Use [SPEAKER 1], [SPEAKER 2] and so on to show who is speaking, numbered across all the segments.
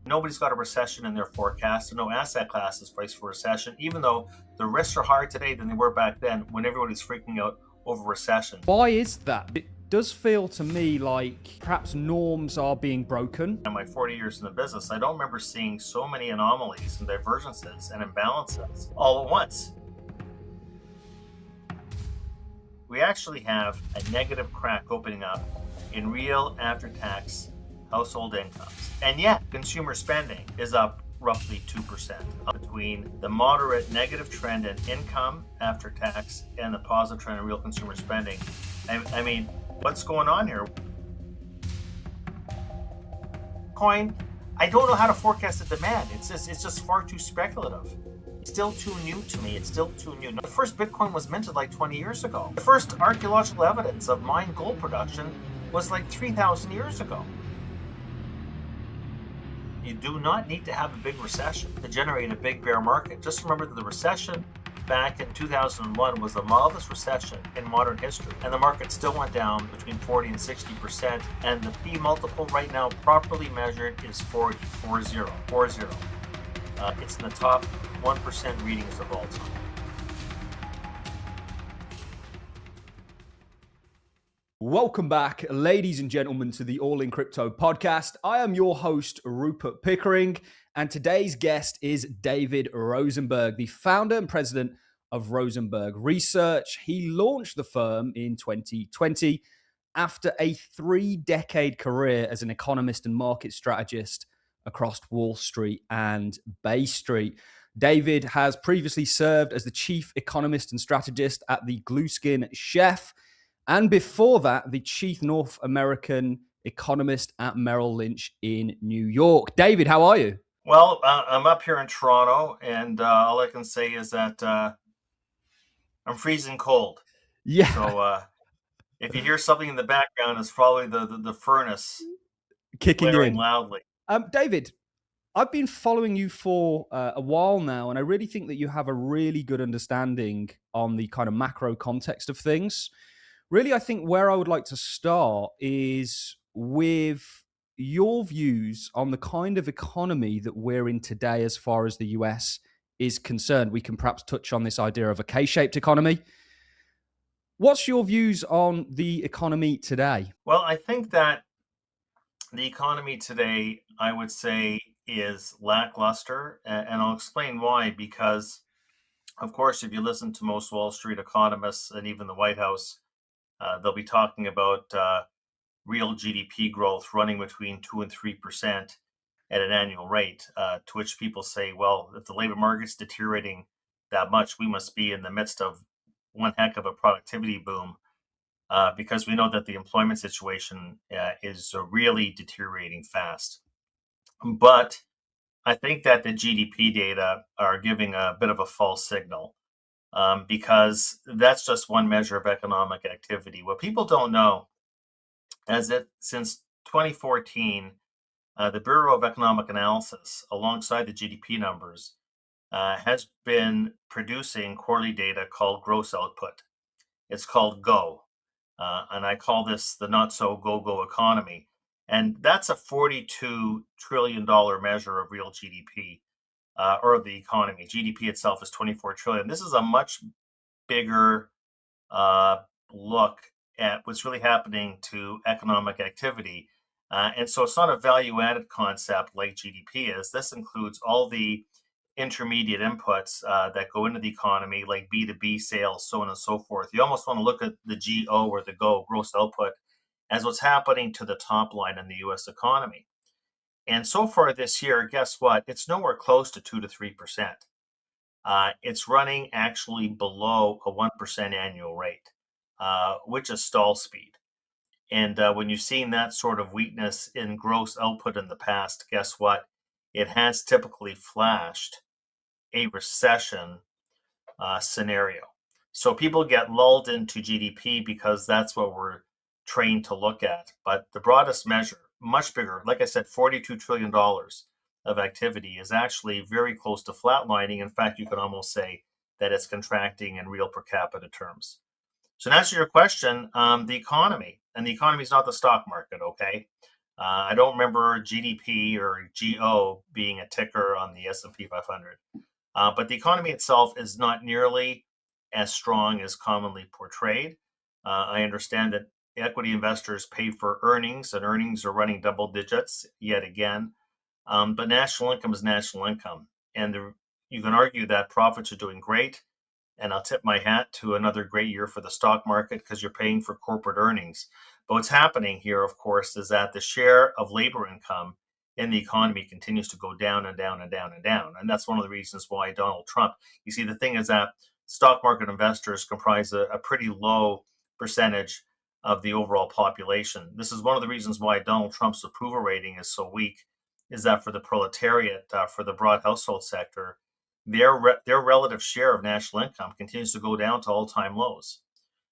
[SPEAKER 1] Nobody's got a recession in their forecast, and no asset class is priced for recession, even though the risks are higher today than they were back then when everybody's freaking out over recession.
[SPEAKER 2] Why is that? It does feel to me like perhaps norms are being broken.
[SPEAKER 1] In my 40 years in the business, I don't remember seeing so many anomalies and divergences and imbalances all at once. We actually have a negative crack opening up in real after-tax household incomes. And yet, consumer spending is up roughly 2% between the moderate negative trend in income after tax and the positive trend in real consumer spending. I mean, what's going on here? Coin, I don't know how to forecast the demand. It's just far too speculative. It's still too new to me. It's still too new. The first Bitcoin was minted like 20 years ago. The first archaeological evidence of mined gold production was like 3,000 years ago. You do not need to have a big recession to generate a big bear market. Just remember that the recession back in 2001 was the mildest recession in modern history, and the market still went down between 40 and 60%, and the P multiple right now properly measured is 40. It's in the top 1% readings of all time.
[SPEAKER 2] Welcome back, ladies and gentlemen, to the AllInCrypto Podcast. I am your host, Rupert Pickering, and today's guest is David Rosenberg, the founder and president of Rosenberg Research. He launched the firm in 2020 after a 3-decade career as an economist and market strategist across Wall Street and Bay Street. David has previously served as the chief economist and strategist at the Gluskin Chef, and before that, the chief North American economist at Merrill Lynch in New York. David, how are you?
[SPEAKER 1] Well, I'm up here in Toronto, and all I can say is that I'm freezing cold.
[SPEAKER 2] Yeah.
[SPEAKER 1] So if you hear something in the background, it's probably the furnace
[SPEAKER 2] kicking
[SPEAKER 1] blaring
[SPEAKER 2] in
[SPEAKER 1] loudly.
[SPEAKER 2] David, I've been following you for a while now, and I really think that you have a really good understanding on the kind of macro context of things. Really, I think where I would like to start is with your views on the kind of economy that we're in today as far as the US is concerned. We can perhaps touch on this idea of a K-shaped economy. What's your views on the economy today?
[SPEAKER 1] Well, I think that the economy today, I would say, is lackluster, and I'll explain why. Because, of course, if you listen to most Wall Street economists and even the White House, they'll be talking about real GDP growth running between 2 and 3% at an annual rate, to which people say, well, if the labor market's deteriorating that much, we must be in the midst of one heck of a productivity boom, because we know that the employment situation is really deteriorating fast. But I think that the GDP data are giving a bit of a false signal. Because that's just one measure of economic activity. What people don't know is that since 2014, the Bureau of Economic Analysis, alongside the GDP numbers, has been producing quarterly data called gross output. It's called GO, and I call this the not-so-go-go economy. And that's a $42 trillion measure of real GDP. Or the economy. GDP itself is 24 trillion. This is a much bigger look at what's really happening to economic activity. And so it's not a value-added concept like GDP is. This includes all the intermediate inputs that go into the economy, like B2B sales, so on and so forth. You almost want to look at the GO or the GO, gross output, as what's happening to the top line in the US economy. And so far this year, guess what? It's nowhere close to 2 to 3%. It's running actually below a 1% annual rate, which is stall speed. And when you've seen that sort of weakness in gross output in the past, guess what? It has typically flashed a recession scenario. So people get lulled into GDP because that's what we're trained to look at. But the broadest measure, much bigger, like I said, $42 trillion of activity is actually very close to flatlining. In fact, you could almost say that it's contracting in real per capita terms. So to answer your question, the economy, and the economy is not the stock market, okay? I don't remember GDP or GO being a ticker on the S&P 500. But the economy itself is not nearly as strong as commonly portrayed. I understand that equity investors pay for earnings, and earnings are running double digits yet again. But national income is national income. And you can argue that profits are doing great. And I'll tip my hat to another great year for the stock market because you're paying for corporate earnings. But what's happening here, of course, is that the share of labor income in the economy continues to go down and down and down and down. And that's one of the reasons why Donald Trump, you see, the thing is that stock market investors comprise a pretty low percentage of the overall population. This is one of the reasons why Donald Trump's approval rating is so weak, is that for the proletariat, for the broad household sector, their relative share of national income continues to go down to all-time lows.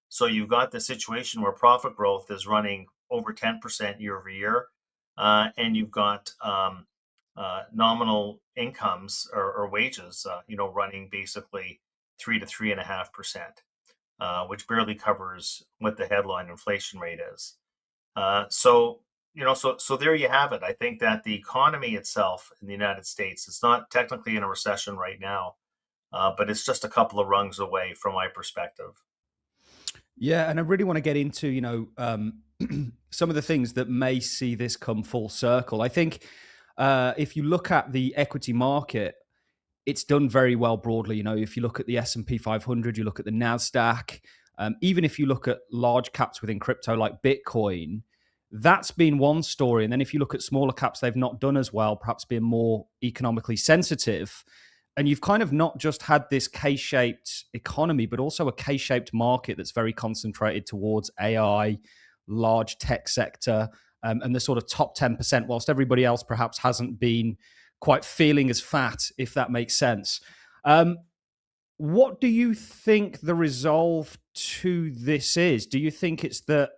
[SPEAKER 1] So you've got the situation where profit growth is running over 10% year over year, and you've got nominal incomes or wages, running basically 3 to 3.5%, which barely covers what the headline inflation rate is. So there you have it. I think that the economy itself in the United States, it's not technically in a recession right now, but it's just a couple of rungs away from my perspective.
[SPEAKER 2] Yeah, and I really want to get into, some of the things that may see this come full circle. I think if you look at the equity market, it's done very well broadly. If you look at the S&P 500, you look at the Nasdaq, even if you look at large caps within crypto like Bitcoin, that's been one story. And then if you look at smaller caps, they've not done as well, perhaps being more economically sensitive. And you've kind of not just had this K-shaped economy, but also a K-shaped market that's very concentrated towards AI, large tech sector, and the sort of top 10%, whilst everybody else perhaps hasn't been quite feeling as fat, if that makes sense. What do you think the resolve to this is? Do you think it's that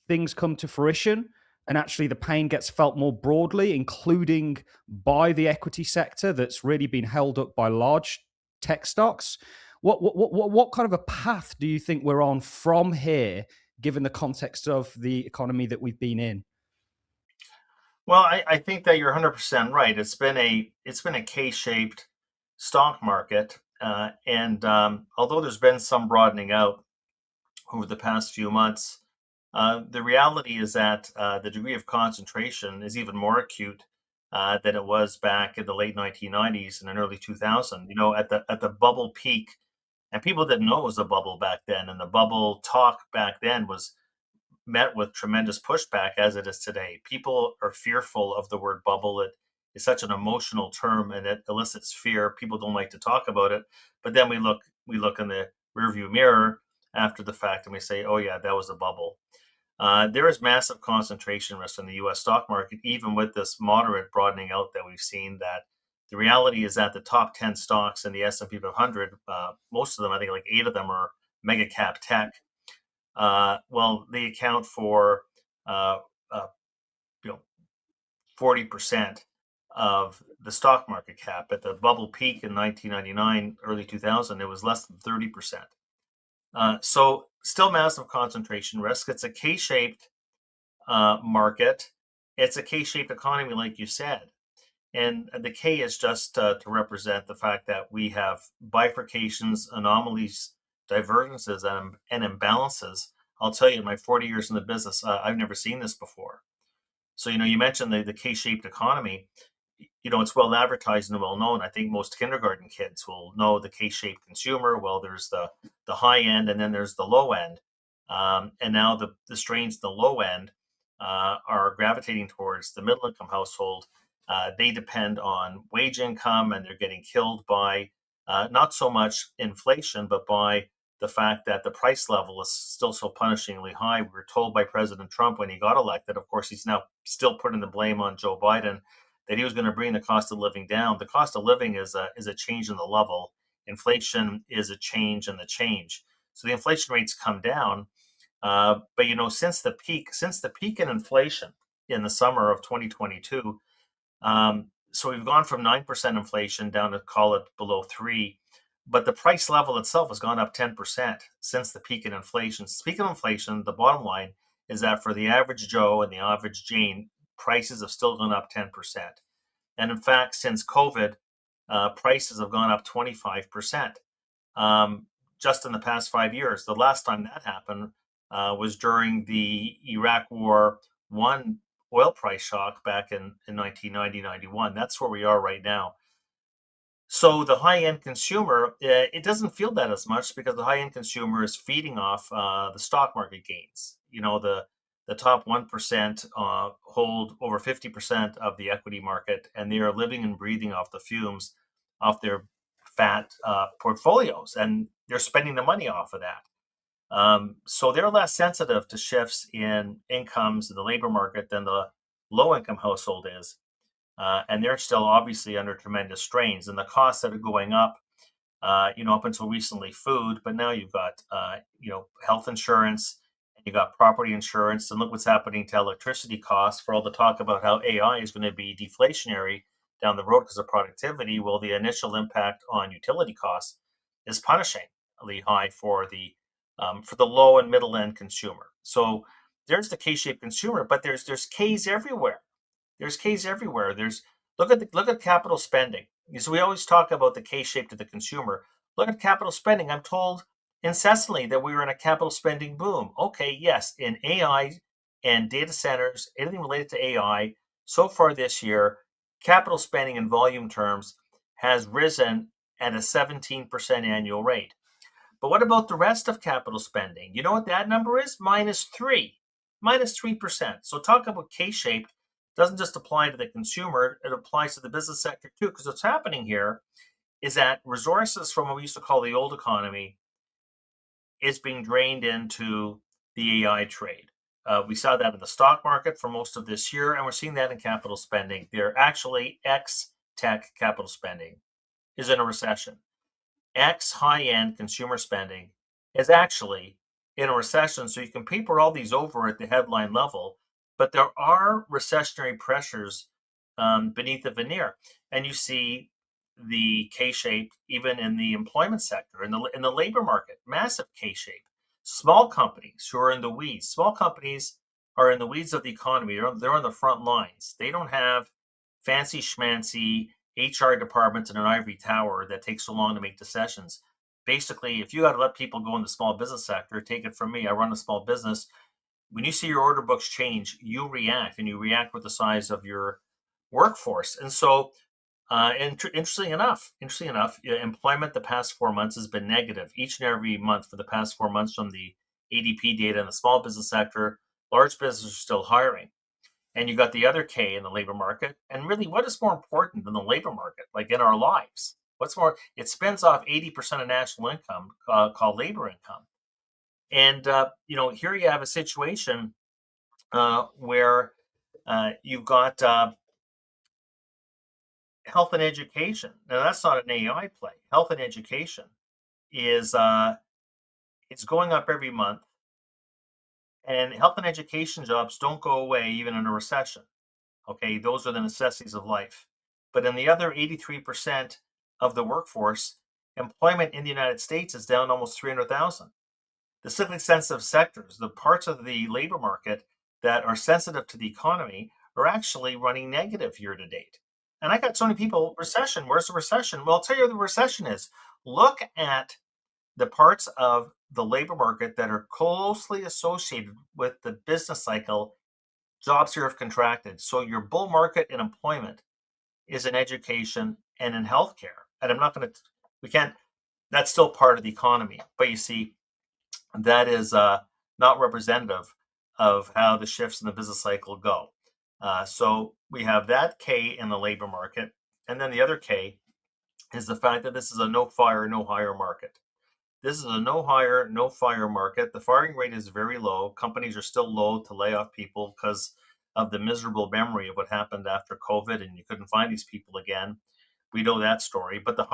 [SPEAKER 2] things come to fruition and actually the pain gets felt more broadly, including by the equity sector that's really been held up by large tech stocks? What kind of a path do you think we're on from here, given the context of the economy that we've been in?
[SPEAKER 1] Well, I think that you're 100% right. It's been a K-shaped stock market, and although there's been some broadening out over the past few months, the reality is that the degree of concentration is even more acute than it was back in the late 1990s and in early 2000. At the bubble peak, and people didn't know it was a bubble back then, and the bubble talk back then was met with tremendous pushback as it is today. People are fearful of the word bubble. It is such an emotional term and it elicits fear. People don't like to talk about it. But then we look in the rearview mirror after the fact and we say, oh yeah, that was a bubble. There is massive concentration risk in the U.S. stock market, even with this moderate broadening out that we've seen. That the reality is that the top 10 stocks in the S&P 500, most of them, I think like eight of them are mega cap tech. Well, they account for uh, uh, you know 40% of the stock market cap. At the bubble peak in 1999, early 2000, it was less than 30%. So still massive concentration risk. It's a K-shaped market. It's a K-shaped economy, like you said. And the K is just to represent the fact that we have bifurcations, anomalies, divergences, and imbalances. I'll tell you, in my 40 years in the business, I've never seen this before. So, you mentioned the K-shaped economy. It's well advertised and well known. I think most kindergarten kids will know the K-shaped consumer. Well, there's the high end, and then there's the low end. And now the strains, the low end, are gravitating towards the middle income household. They depend on wage income, and they're getting killed by not so much inflation, but by the fact that the price level is still so punishingly high. We were told by President Trump when he got elected, of course, he's now still putting the blame on Joe Biden, that he was going to bring the cost of living down. The cost of living is a change in the level. Inflation is a change in the change. So the inflation rates come down, but since the peak in inflation in the summer of 2022, so we've gone from 9% inflation down to call it below three, but the price level itself has gone up 10% since the peak in inflation. Speaking of inflation, the bottom line is that for the average Joe and the average Jane, prices have still gone up 10%. And in fact, since COVID, prices have gone up 25%, just in the past 5 years. The last time that happened was during the Iraq War one oil price shock back in 1990, 91. That's where we are right now. So the high-end consumer, it doesn't feel that as much because the high-end consumer is feeding off the stock market gains. The top 1% hold over 50% of the equity market, and they are living and breathing off the fumes off their fat portfolios, and they're spending the money off of that. So they're less sensitive to shifts in incomes in the labor market than the low-income household is. And they're still obviously under tremendous strains, and the costs that are going up, up until recently, food, but now you've got, health insurance, and you got property insurance, and look what's happening to electricity costs. For all the talk about how AI is going to be deflationary down the road because of productivity, well, the initial impact on utility costs is punishingly high for the low and middle end consumer. So there's the K-shaped consumer, but there's K's everywhere. There's K's everywhere. Look at capital spending. So we always talk about the K-shape to the consumer. Look at capital spending. I'm told incessantly that we were in a capital spending boom. Okay, yes, in AI and data centers, anything related to AI, so far this year, capital spending in volume terms has risen at a 17% annual rate. But what about the rest of capital spending? You know what that number is? Minus 3%. So talk about K-shaped doesn't just apply to the consumer, it applies to the business sector too. Because what's happening here is that resources from what we used to call the old economy is being drained into the AI trade. We saw that in the stock market for most of this year, and we're seeing that in capital spending. They're actually ex-tech capital spending is in a recession. X high-end consumer spending is actually in a recession. So you can paper all these over at the headline level, but there are recessionary pressures beneath the veneer, and you see the K-shape even in the employment sector, in the labor market, massive K-shape. Small companies who are in the weeds. Small companies are in the weeds of the economy. They're on the front lines. They don't have fancy schmancy HR departments in an ivory tower that takes so long to make decisions. Basically, if you got to let people go in the small business sector, take it from me. I run a small business. When you see your order books change, you react, and you react with the size of your workforce. And so, interestingly enough, employment the past 4 months has been negative each and every month for the past 4 months from the ADP data in the small business sector. Large businesses are still hiring. And you got the other K in the labor market. And really, what is more important than the labor market, like in our lives? What's more, it spends off 80% of national income, called labor income. And, here you have a situation where you've got health and education. Now, that's not an AI play. Health and education is it's going up every month. And health and education jobs don't go away even in a recession. Okay, those are the necessities of life. But in the other 83% of the workforce, employment in the United States is down almost 300,000. The cyclically sensitive sectors, the parts of the labor market that are sensitive to the economy, are actually running negative year to date. And I got so many people, recession, where's the recession? Well, I'll tell you where the recession is. Look at the parts of the labor market that are closely associated with the business cycle. Jobs here have contracted. So your bull market in employment is in education and in healthcare. And I'm not going to, we can't, that's still part of the economy. But you see, that is not representative of how the shifts in the business cycle go. So we have that K in the labor market. And then the other K is the fact that this is a no fire, no hire market. This is a no hire, no fire market. The firing rate is very low. Companies are still loath to lay off people because of the miserable memory of what happened after COVID, and you couldn't find these people again. We know that story. But the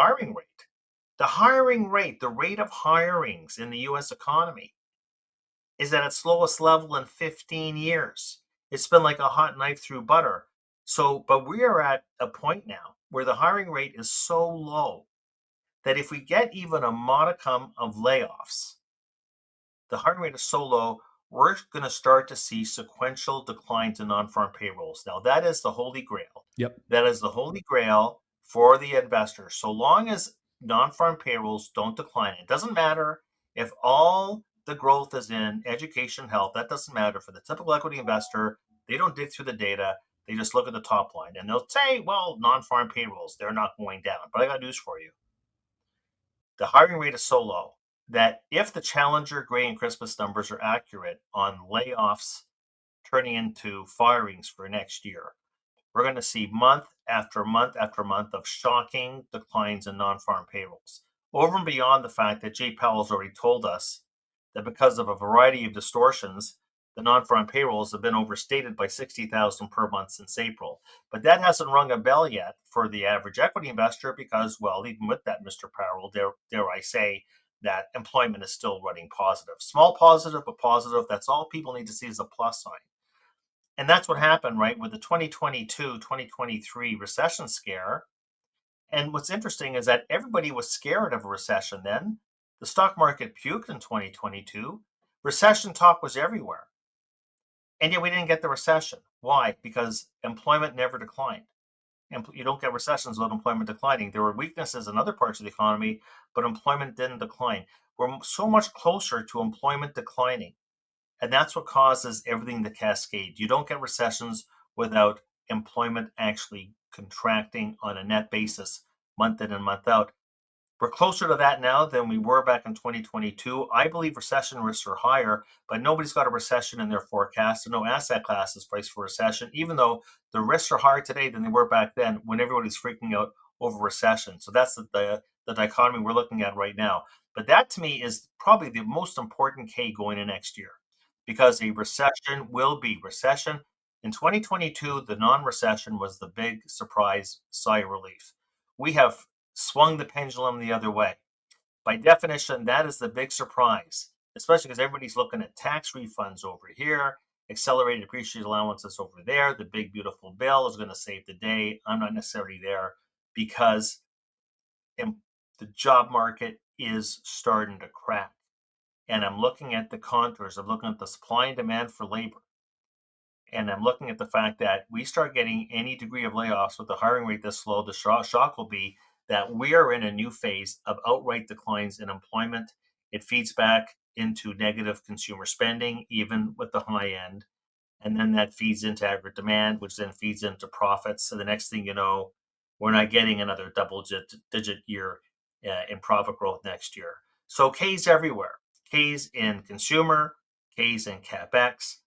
[SPEAKER 1] rate of hirings in the US economy is at its lowest level in 15 years. It's been like a hot knife through butter. So, but we are at a point now where the hiring rate is so low that if we get even a modicum of layoffs, the hiring rate is so low, we're going to start to see sequential declines in non-farm payrolls. Now, that is the holy grail.
[SPEAKER 2] Yep.
[SPEAKER 1] That is the holy grail for the investor. So long as non-farm payrolls don't decline, it doesn't matter if all the growth is in education, health. That doesn't matter for the typical equity investor. They don't dig through the data. They just look at the top line and they'll say, well, non-farm payrolls, they're not going down. But I got news for you. The hiring rate is so low that if the Challenger, Gray, and Christmas numbers are accurate on layoffs turning into firings for next year, we're going to see month after month after month of shocking declines in non-farm payrolls. Over and beyond the fact that Jay Powell's already told us that because of a variety of distortions, the non-farm payrolls have been overstated by 60,000 per month since April. But that hasn't rung a bell yet for the average equity investor because, well, even with that, Mr. Powell, dare I say, that employment is still running positive. Small positive, but positive. That's all people need to see is a plus sign. And that's what happened, right, with the 2022 2023 recession scare. And what's interesting is that everybody was scared of a recession then. The stock market puked in 2022. Recession talk was everywhere. And yet we didn't get the recession. Why? Because employment never declined. You don't get recessions without employment declining. There were weaknesses in other parts of the economy, but employment didn't decline. We're so much closer to employment declining. And that's what causes everything to cascade. You don't get recessions without employment actually contracting on a net basis, month in and month out. We're closer to that now than we were back in 2022. I believe recession risks are higher, but nobody's got a recession in their forecast, and no asset class is priced for recession, even though the risks are higher today than they were back then when everybody's freaking out over recession. So that's the dichotomy we're looking at right now. But that to me is probably the most important K going in next year because a recession will be recession. In 2022, the non-recession was the big surprise sigh of relief. We have swung the pendulum the other way. By definition, that is the big surprise, especially because everybody's looking at tax refunds over here, accelerated depreciation allowances over there. The big, beautiful bill is going to save the day. I'm not necessarily there because the job market is starting to crack. And I'm looking at the contours. I'm looking at the supply and demand for labor. And I'm looking at the fact that we start getting any degree of layoffs with the hiring rate this low, the shock will be that we are in a new phase of outright declines in employment. It feeds back into negative consumer spending, even with the high end. And then that feeds into aggregate demand, which then feeds into profits. So the next thing you know, we're not getting another double-digit year in profit growth next year. So K's everywhere. K's in consumer, K's in CapEx,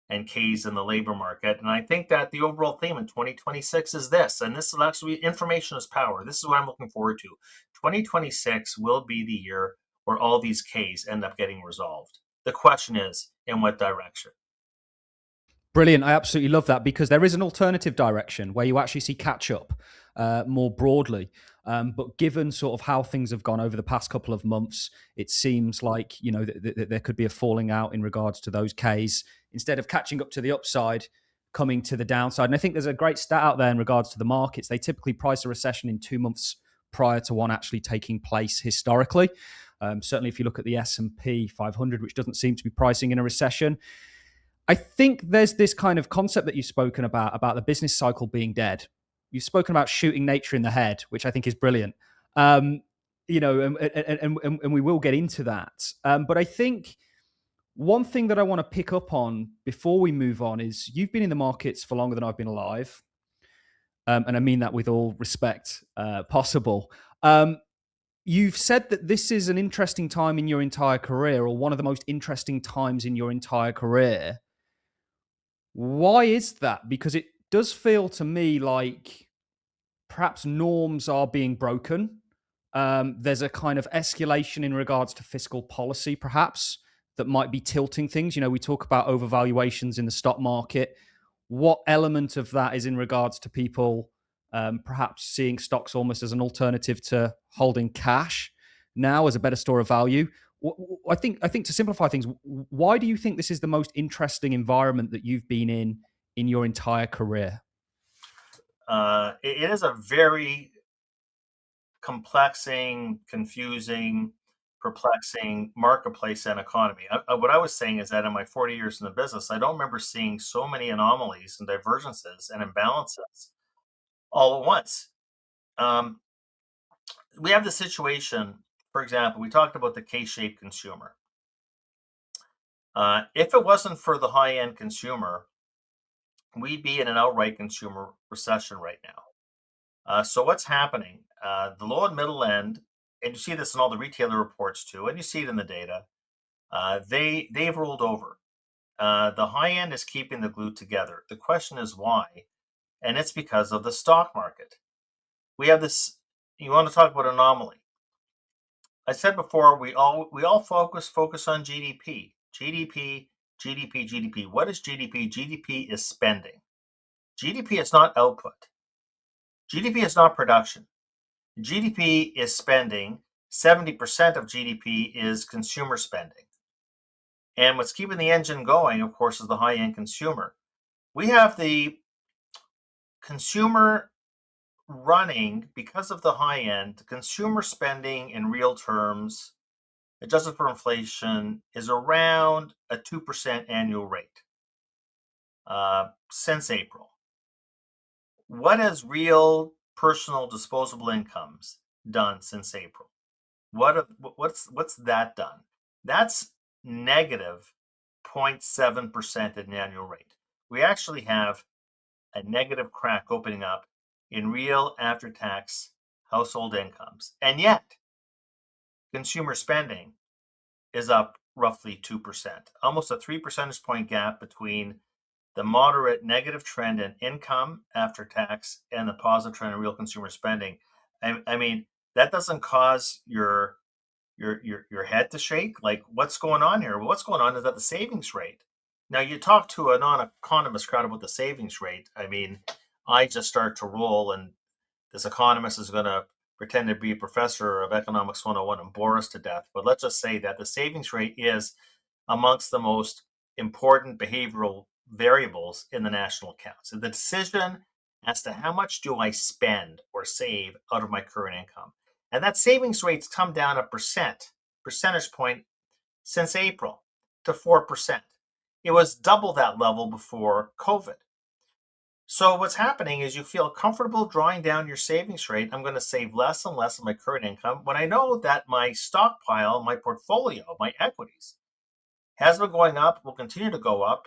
[SPEAKER 1] and K's in the labor market. And I think that the overall theme in 2026 is this, and this is actually information is power. This is what I'm looking forward to. 2026 will be the year where all these K's end up getting resolved. The question is, in what direction?
[SPEAKER 2] Brilliant. I absolutely love that because there is an alternative direction where you actually see catch up more broadly. But given sort of how things have gone over the past couple of months, it seems like, there could be a falling out in regards to those Ks instead of catching up to the upside, coming to the downside. And I think there's a great stat out there in regards to the markets. They typically price a recession in 2 months prior to one actually taking place historically. Certainly, if you look at the S&P 500, which doesn't seem to be pricing in a recession, I think there's this kind of concept that you've spoken about the business cycle being dead. You've spoken about shooting nature in the head, which I think is brilliant. And we will get into that. But I think one thing that I want to pick up on before we move on is you've been in the markets for longer than I've been alive. And I mean that with all respect possible. You've said that this is an interesting time in your entire career, or one of the most interesting times in your entire career. Why is that? Because it does feel to me like perhaps norms are being broken. There's a kind of escalation in regards to fiscal policy, perhaps, that might be tilting things. We talk about overvaluations in the stock market. What element of that is in regards to people perhaps seeing stocks almost as an alternative to holding cash now as a better store of value? I think to simplify things, why do you think this is the most interesting environment that you've been in your entire career?
[SPEAKER 1] It is a very complexing, confusing, perplexing marketplace and economy. What I was saying is that in my 40 years in the business, I don't remember seeing so many anomalies and divergences and imbalances all at once. Um, we have the situation, for example, we talked about the K-shaped consumer. If it wasn't for the high-end consumer, we'd be in an outright consumer recession right now. So what's happening? The low and middle end, and you see this in all the retailer reports too, and you see it in the data. They've rolled over. The high end is keeping the glue together. The question is why, and it's because of the stock market. We have this. You want to talk about anomaly? I said before we all focus on GDP, GDP, GDP, GDP. What is GDP? GDP is spending. GDP is not output. GDP is not production. GDP is spending. 70% of GDP is consumer spending. And what's keeping the engine going, of course, is the high-end consumer. We have the consumer running because of the high end. Consumer spending in real terms, adjusted for inflation, is around a 2% annual rate since April. What has real personal disposable incomes done since April? What's that done? That's negative 0.7% at an annual rate. We actually have a negative crack opening up in real after-tax household incomes. And yet, consumer spending is up roughly 2%, almost a 3 percentage point gap between the moderate negative trend in income after tax and the positive trend in real consumer spending. I mean, that doesn't cause your head to shake. Like, what's going on here? Well, what's going on is that the savings rate. Now, you talk to a non-economist crowd about the savings rate. I mean, I just start to roll, and this economist is going to pretend to be a professor of economics 101 and bore us to death. But let's just say that the savings rate is amongst the most important behavioral variables in the national account. So the decision as to how much do I spend or save out of my current income. And that savings rate's come down a percentage point since April to 4%. It was double that level before COVID. So what's happening is you feel comfortable drawing down your savings rate. I'm going to save less and less of my current income when I know that my stockpile, my portfolio, my equities has been going up, will continue to go up.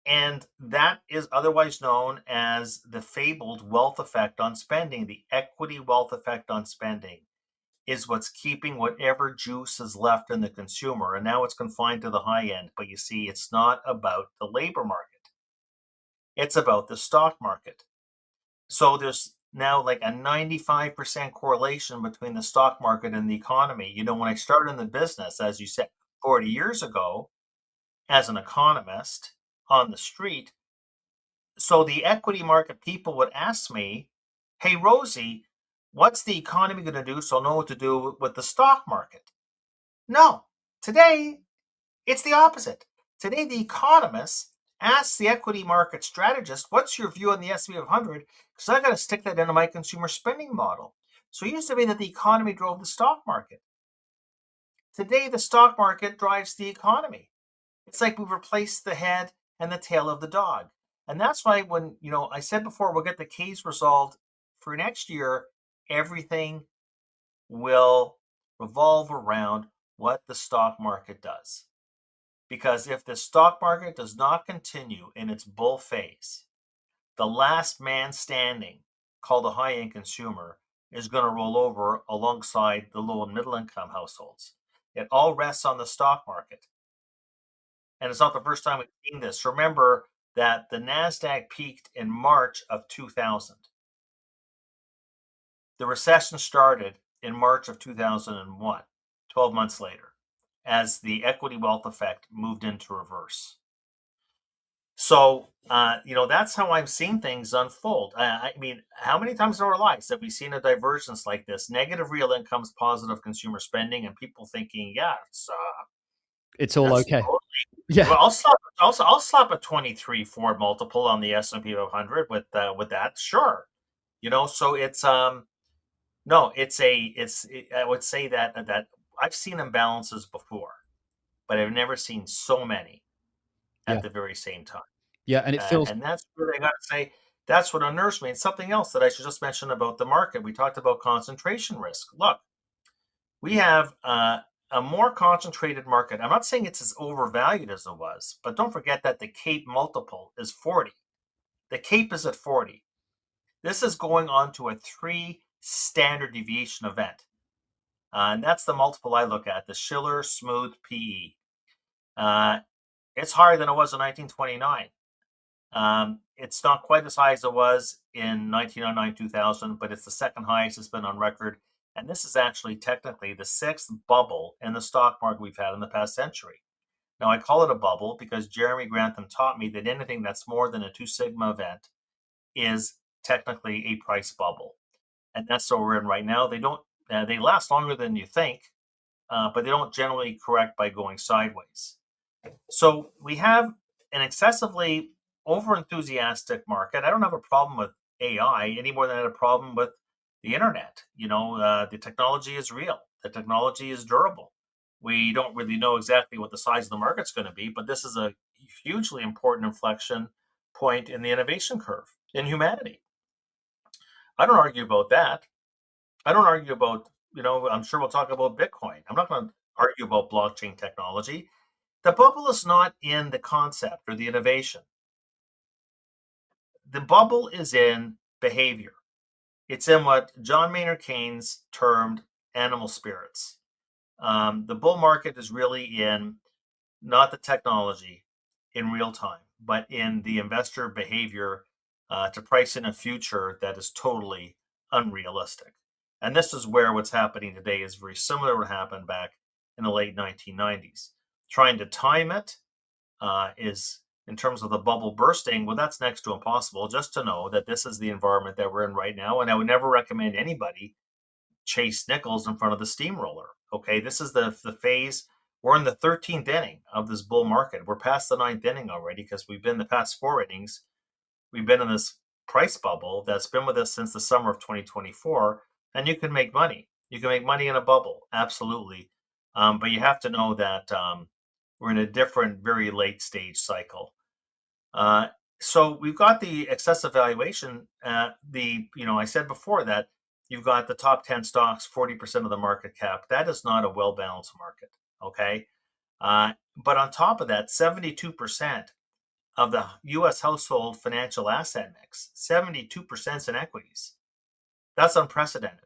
[SPEAKER 1] And that is otherwise known as the fabled wealth effect on spending. The equity wealth effect on spending is what's keeping whatever juice is left in the consumer. And now it's confined to the high end. But you see, it's not about the labor market. It's about the stock market. So there's now like a 95% correlation between the stock market and the economy. You know, when I started in the business, as you said, 40 years ago, as an economist on the street, so the equity market people would ask me, hey, Rosie, what's the economy going to do so I'll know what to do with the stock market? No, today it's the opposite. Today, the economists ask the equity market strategist, what's your view on the S&P 500? Because I got to stick that into my consumer spending model. So it used to be that the economy drove the stock market. Today, the stock market drives the economy. It's like we've replaced the head and the tail of the dog. And that's why when, I said before, we'll get the case resolved for next year, everything will revolve around what the stock market does. Because if the stock market does not continue in its bull phase, the last man standing, called the high-end consumer, is going to roll over alongside the low and middle income households. It all rests on the stock market. And it's not the first time we've seen this. Remember that the NASDAQ peaked in March of 2000. The recession started in March of 2001, 12 months later, as the equity wealth effect moved into reverse. So, that's how I'm seeing things unfold. I mean, how many times in our lives have we seen a divergence like this? Negative real incomes, positive consumer spending, and people thinking, yeah,
[SPEAKER 2] it's all
[SPEAKER 1] that's
[SPEAKER 2] okay.
[SPEAKER 1] totally.
[SPEAKER 2] Yeah.
[SPEAKER 1] Well, I'll slap a 23 forward multiple on the S&P 500 with that. Sure. So it's no, I would say that I've seen imbalances before, but I've never seen so many
[SPEAKER 2] Yeah.
[SPEAKER 1] at the very same time.
[SPEAKER 2] Yeah. And it feels,
[SPEAKER 1] And that's what I got to say. That's what unnerves me. And something else that I should just mention about the market. We talked about concentration risk. Look, we have a more concentrated market. I'm not saying it's as overvalued as it was, but don't forget that the CAPE multiple is 40. The CAPE is at 40. This is going on to a 3 standard deviation event. And that's the multiple I look at, the Shiller Smooth PE. It's higher than it was in 1929. It's not quite as high as it was in 1909, 2000, but it's the second highest it's been on record. And this is actually technically the 6th bubble in the stock market we've had in the past century. Now, I call it a bubble because Jeremy Grantham taught me that anything that's more than a 2 sigma event is technically a price bubble. And that's what we're in right now. They last longer than you think, but they don't generally correct by going sideways. So we have an excessively over-enthusiastic market. I don't have a problem with AI any more than I had a problem with the internet. The technology is real. The technology is durable. We don't really know exactly what the size of the market's going to be, but this is a hugely important inflection point in the innovation curve in humanity. I don't argue about that. I don't argue about, I'm sure we'll talk about Bitcoin. I'm not going to argue about blockchain technology. The bubble is not in the concept or the innovation. The bubble is in behavior. It's in what John Maynard Keynes termed animal spirits. The bull market is really in not the technology in real time, but in the investor behavior to price in a future that is totally unrealistic. And this is where what's happening today is very similar to what happened back in the late 1990s. Trying to time it is, in terms of the bubble bursting, well, that's next to impossible. Just to know that this is the environment that we're in right now. And I would never recommend anybody chase nickels in front of the steamroller. Okay, this is the phase. We're in the 13th inning of this bull market. We're past the 9th inning already because we've been the past 4 innings. We've been in this price bubble that's been with us since the summer of 2024. And you can make money. You can make money in a bubble, absolutely. But you have to know that we're in a different, very late stage cycle. So we've got the excessive valuation. I said before that you've got the top 10 stocks, 40% of the market cap. That is not a well balanced market. Okay. But on top of that, 72% of the US household financial asset mix, 72% in equities. That's unprecedented.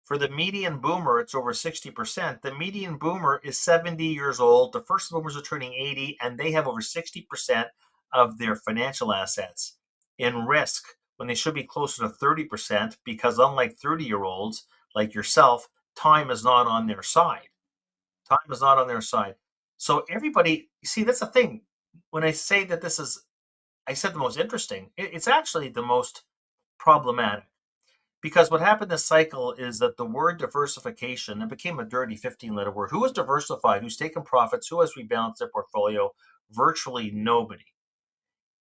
[SPEAKER 1] For the median boomer, it's over 60%. The median boomer is 70 years old. The first boomers are turning 80, and they have over 60% of their financial assets in risk when they should be closer to 30% because, unlike 30-year-olds like yourself, time is not on their side. Time is not on their side. So everybody, see, that's the thing. When I say that I said the most interesting, it's actually the most problematic. Because what happened this cycle is that the word diversification, it became a dirty 15-letter word. Who is diversified? Who's taken profits? Who has rebalanced their portfolio? Virtually nobody.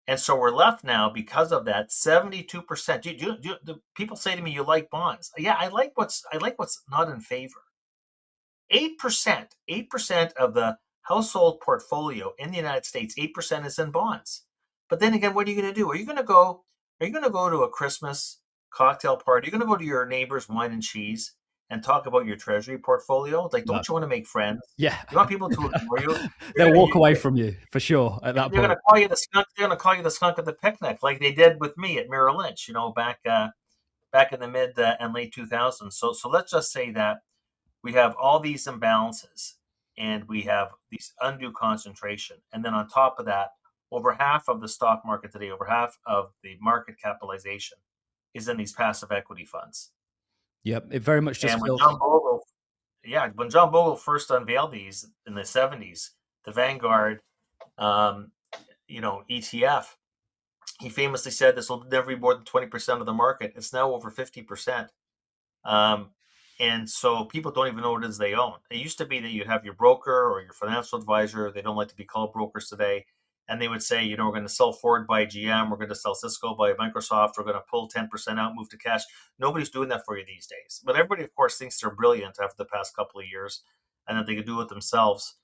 [SPEAKER 1] And so we're left now because of that 72%. Do people say to me, "You like bonds?" Yeah, I like what's not in favor. 8% of the household portfolio in the United States, 8% is in bonds. But then again, what are you going to do? Are you going to go to a Christmas cocktail party? Are you going to go to your neighbor's wine and cheese and talk about your treasury portfolio? Like,
[SPEAKER 2] no.
[SPEAKER 1] don't you want to make friends?
[SPEAKER 2] Yeah.
[SPEAKER 1] You want people to ignore you?
[SPEAKER 2] They'll walk
[SPEAKER 1] You're
[SPEAKER 2] away from you for sure at that
[SPEAKER 1] they're going
[SPEAKER 2] point.
[SPEAKER 1] to call you the skunk. They're going to call you the skunk at the picnic, like they did with me at Merrill Lynch. Back in the mid and late 2000s. So let's just say that we have all these imbalances and we have these undue concentration. And then on top of that, over half of the stock market today, over half of the market capitalization is in these passive equity funds.
[SPEAKER 2] Yep. It very much just
[SPEAKER 1] And
[SPEAKER 2] feels.
[SPEAKER 1] when John Bogle first unveiled these in the 70s, the Vanguard, ETF, he famously said this will never be more than 20% of the market. It's now over 50%. And so people don't even know what it is they own. It used to be that you'd have your broker or your financial advisor. They don't like to be called brokers today. And they would say, we're going to sell Ford by GM. We're going to sell Cisco by Microsoft. We're going to pull 10% out, move to cash. Nobody's doing that for you these days. But everybody, of course, thinks they're brilliant after the past couple of years. and that they could do it themselves.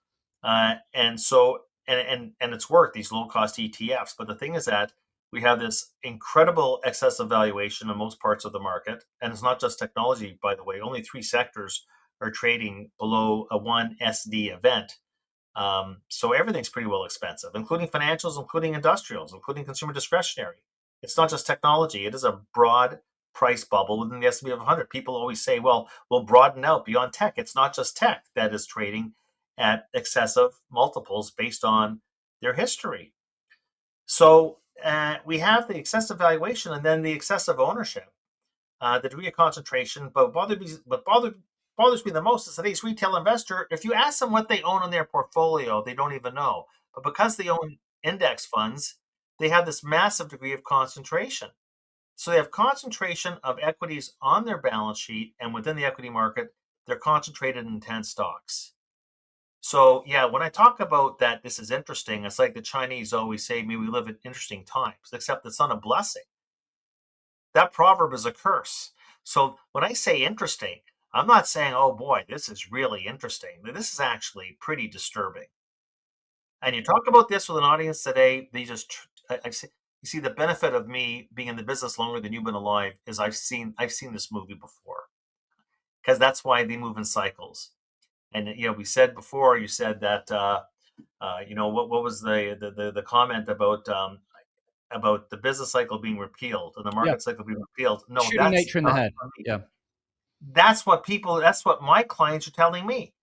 [SPEAKER 1] And it's worked, these low cost ETFs. But the thing is that we have this incredible excessive valuation in most parts of the market. And it's not just technology, by the way. Only 3 sectors are trading below a 1 SD event. So everything's pretty well expensive, including financials, including industrials, including consumer discretionary. It's not just technology. It is a broad price bubble within the S&P 500. People always say, well, we'll broaden out beyond tech. It's not just tech that is trading at excessive multiples based on their history. So we have the excessive valuation and then the excessive ownership, the degree of concentration. But bothers me the most is today's retail investor. If you ask them what they own in their portfolio, they don't even know. But because they own index funds, they have this massive degree of concentration. So they have concentration of equities on their balance sheet, and within the equity market, they're concentrated in 10 stocks. So yeah, when I talk about that, this is interesting. It's like the Chinese always say, "May we live in interesting times," except it's not a blessing. That proverb is a curse. So when I say interesting, I'm not saying, "Oh boy, this is really interesting." This is actually pretty disturbing. And you talk about this with an audience today, they just, you see, the benefit of me being in the business longer than you've been alive is I've seen this movie before, because that's why they move in cycles. And we said before, you said that what was the comment about the business cycle being repealed and the
[SPEAKER 2] Yeah.
[SPEAKER 1] market cycle being repealed? No,
[SPEAKER 2] Shooting
[SPEAKER 1] that's
[SPEAKER 2] nature in the
[SPEAKER 1] not
[SPEAKER 2] head.
[SPEAKER 1] for me.
[SPEAKER 2] Yeah.
[SPEAKER 1] That's what my clients are telling me.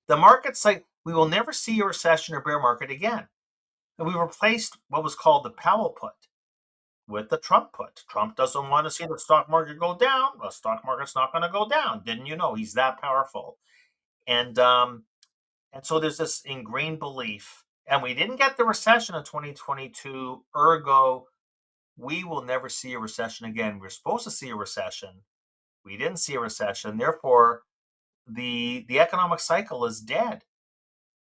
[SPEAKER 1] The market cycle, we will never see a recession or bear market again. And we replaced what was called the Powell put with the Trump put. Trump doesn't want to see the stock market go down. The stock market's not going to go down. Didn't you know he's that powerful? And so there's this ingrained belief, and we didn't get the recession in 2022. Ergo, we will never see a recession again. We're supposed to see a recession. We didn't see a recession. Therefore, the economic cycle is dead.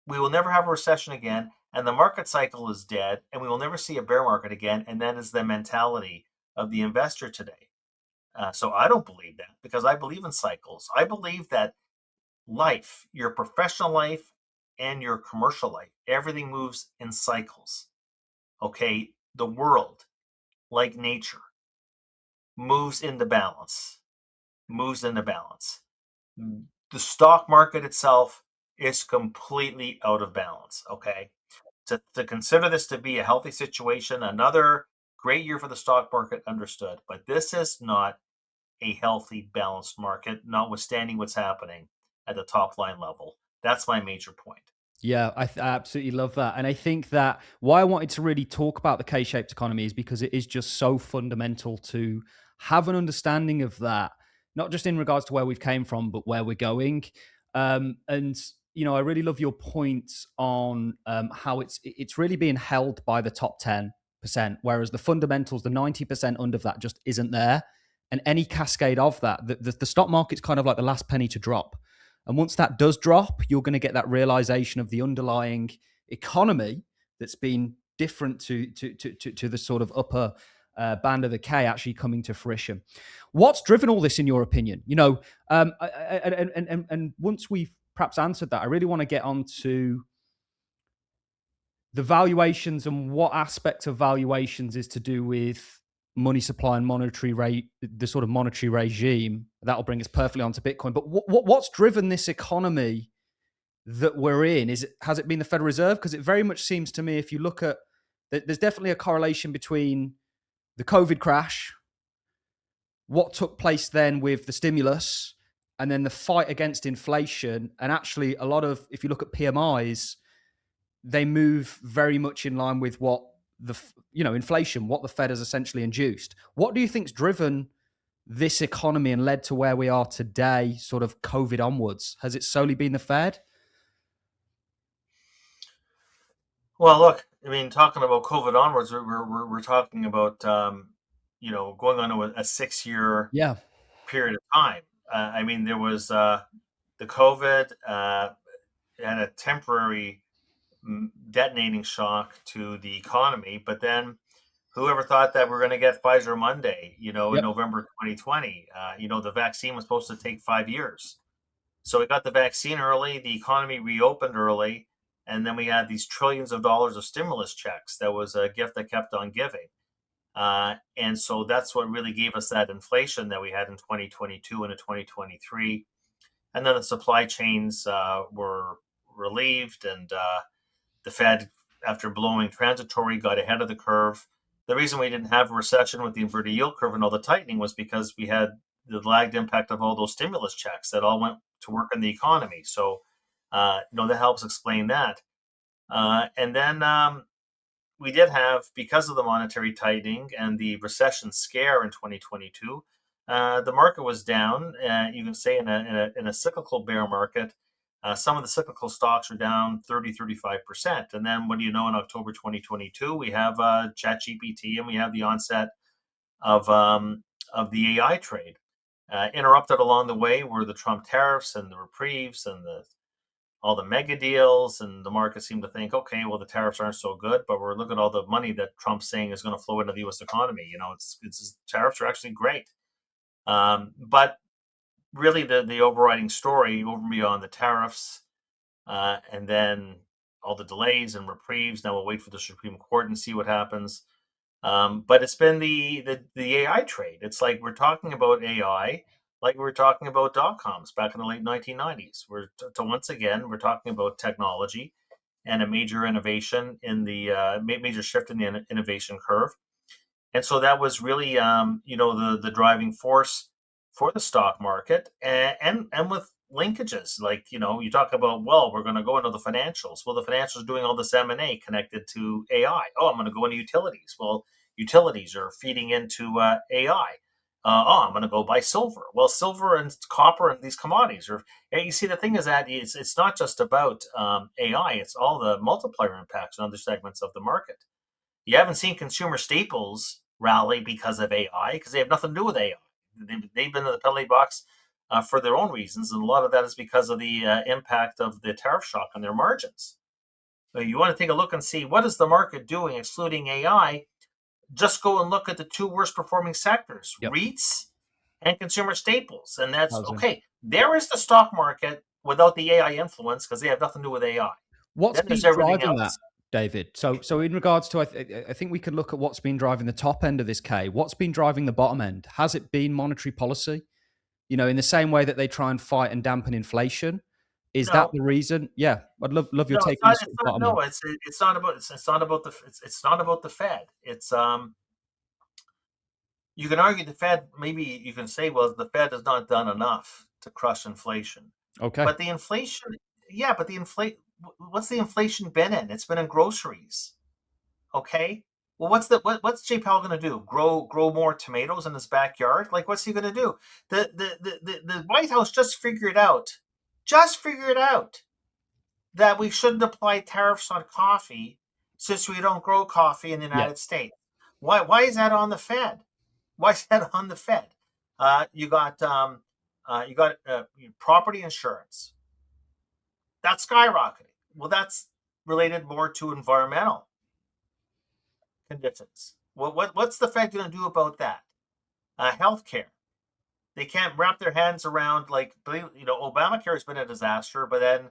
[SPEAKER 1] We will never have a recession again, and the market cycle is dead, and we will never see a bear market again. And that is the mentality of the investor today. So I don't believe that, because I believe in cycles. I believe that life, your professional life and your commercial life, everything moves in cycles. Okay. The world, like nature, moves into balance, moves into balance. The stock market itself is completely out of balance. Okay. To consider this to be a healthy situation, another great year for the stock market, understood. But this is not a healthy, balanced market, notwithstanding what's happening at the top line level. That's my major point.
[SPEAKER 2] Yeah, I absolutely love that. And I think that why I wanted to really talk about the K-shaped economy is because it is just so fundamental to have an understanding of that, not just in regards to where we've came from, but where we're going. And I really love your points on how it's really being held by the top 10%, whereas the fundamentals, the 90% under that, just isn't there. And any cascade of that, the stock market's kind of like the last penny to drop. And once that does drop, you're going to get that realization of the underlying economy that's been different to the sort of upper band of the K actually coming to fruition. What's driven all this, in your opinion? And once we've perhaps answered that, I really want to get on to the valuations and what aspect of valuations is to do with money supply and monetary rate, the sort of monetary regime. That'll bring us perfectly onto Bitcoin. But what's driven this economy that we're in? Has it been the Federal Reserve? Because it very much seems to me, if you look at, there's definitely a correlation between the COVID crash, what took place then with the stimulus, and then the fight against inflation. And actually, a lot of, if you look at PMIs, they move very much in line with what inflation, what the Fed has essentially induced. What do you think's driven this economy and led to where we are today, sort of COVID onwards? Has it solely been the Fed?
[SPEAKER 1] Well, look, I mean, talking about COVID onwards, we're talking about going on a 6 year
[SPEAKER 2] Yeah.
[SPEAKER 1] period of time. I mean, there was the COVID had a temporary detonating shock to the economy, but then whoever thought that we're going to get Pfizer Monday, in
[SPEAKER 2] Yep.
[SPEAKER 1] November 2020? The vaccine was supposed to take 5 years. So we got the vaccine early, the economy reopened early, and then we had these trillions of dollars of stimulus checks. That was a gift that kept on giving. And so that's what really gave us that inflation that we had in 2022 and in 2023. And then the supply chains were relieved, and the Fed, after blowing transitory, got ahead of the curve. The reason we didn't have a recession with the inverted yield curve and all the tightening was because we had the lagged impact of all those stimulus checks that all went to work in the economy. So, that helps explain that. And then we did have, because of the monetary tightening and the recession scare in 2022, the market was down. You can say in a cyclical bear market, some of the cyclical stocks are down 30-35%. And then what do you know, in October 2022, we have ChatGPT, and we have the onset of the AI trade. Interrupted along the way were the Trump tariffs and the reprieves and all the mega deals, and the market seemed to think, okay, well, the tariffs aren't so good, but we're looking at all the money that Trump's saying is going to flow into the U.S. economy. It's tariffs are actually great, but really the overriding story, over and beyond the tariffs, and then all the delays and reprieves. Now we'll wait for the Supreme Court and see what happens. But it's been the AI trade. It's like we're talking about AI, like we were talking about dot coms back in the late 1990s. Once again, we're talking about technology and a major innovation in the major shift in the innovation curve. And so that was really, the driving force for the stock market, and with linkages, like, you talk about, well, we're going to go into the financials. Well, the financials are doing all this M&A connected to AI. Oh, I'm going to go into utilities. Well, utilities are feeding into AI. I'm going to go buy silver. Well, silver and copper and these commodities are. You see, the thing is that it's not just about AI. It's all the multiplier impacts on other segments of the market. You haven't seen consumer staples rally because of AI, because they have nothing to do with AI. They've been in the penalty box for their own reasons, and a lot of that is because of the impact of the tariff shock on their margins. So you want to take a look and see, what is the market doing excluding AI. Just go and look at the two worst performing sectors,
[SPEAKER 2] Yep.
[SPEAKER 1] REITs and consumer staples. And that's
[SPEAKER 2] Housing.
[SPEAKER 1] okay. There is the stock market without the AI influence, because they have nothing to do with AI.
[SPEAKER 2] What's
[SPEAKER 1] Then there's
[SPEAKER 2] been
[SPEAKER 1] everything
[SPEAKER 2] driving that,
[SPEAKER 1] else.
[SPEAKER 2] David? So in regards to, I think we could look at what's been driving the top end of this K. What's been driving the bottom end? Has it been monetary policy? In the same way that they try and fight and dampen inflation, is that
[SPEAKER 1] No,
[SPEAKER 2] the reason? Yeah, I'd love your
[SPEAKER 1] no,
[SPEAKER 2] take
[SPEAKER 1] it's
[SPEAKER 2] on the
[SPEAKER 1] not.
[SPEAKER 2] sort
[SPEAKER 1] It's
[SPEAKER 2] of
[SPEAKER 1] not.
[SPEAKER 2] bottom end.
[SPEAKER 1] No, it's not about. It's not about the. It's not about the Fed. It's You can argue the Fed. Maybe you can say, well, the Fed has not done enough to crush inflation.
[SPEAKER 2] Okay.
[SPEAKER 1] But the inflation, yeah, but what's the inflation been in? It's been in groceries. Okay. Well, what's Jay Powell going to do? Grow more tomatoes in his backyard? Like, what's he going to do? The White House just figured out that we shouldn't apply tariffs on coffee, since we don't grow coffee in the
[SPEAKER 2] Yeah.
[SPEAKER 1] United States. Why is that on the Fed? Why is that on the Fed? You got property insurance that's skyrocketing. Well, that's related more to environmental conditions. What's the Fed going to do about that? Healthcare. They can't wrap their hands around, like, Obamacare has been a disaster, but then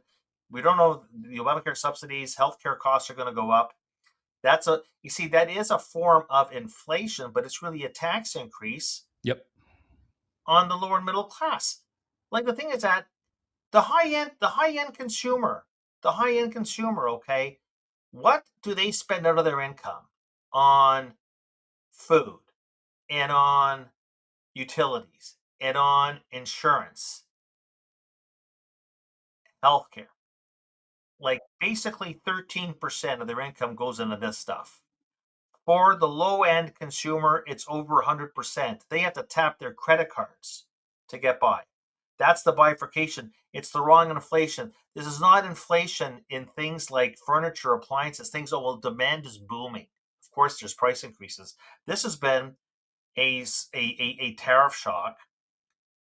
[SPEAKER 1] we don't know the Obamacare subsidies. Healthcare costs are going to go up. You see, that is a form of inflation, but it's really a tax increase
[SPEAKER 2] Yep.
[SPEAKER 1] on the lower middle class. Like, the thing is that the high end consumer, okay, what do they spend out of their income on food and on utilities and on insurance, healthcare? Like, basically 13% of their income goes into this stuff. For the low end consumer, it's over 100%. They have to tap their credit cards to get by. That's the bifurcation. It's the wrong inflation. This is not inflation in things like furniture, appliances, things. Oh, well, demand is booming. Of course, there's price increases. This has been a tariff shock,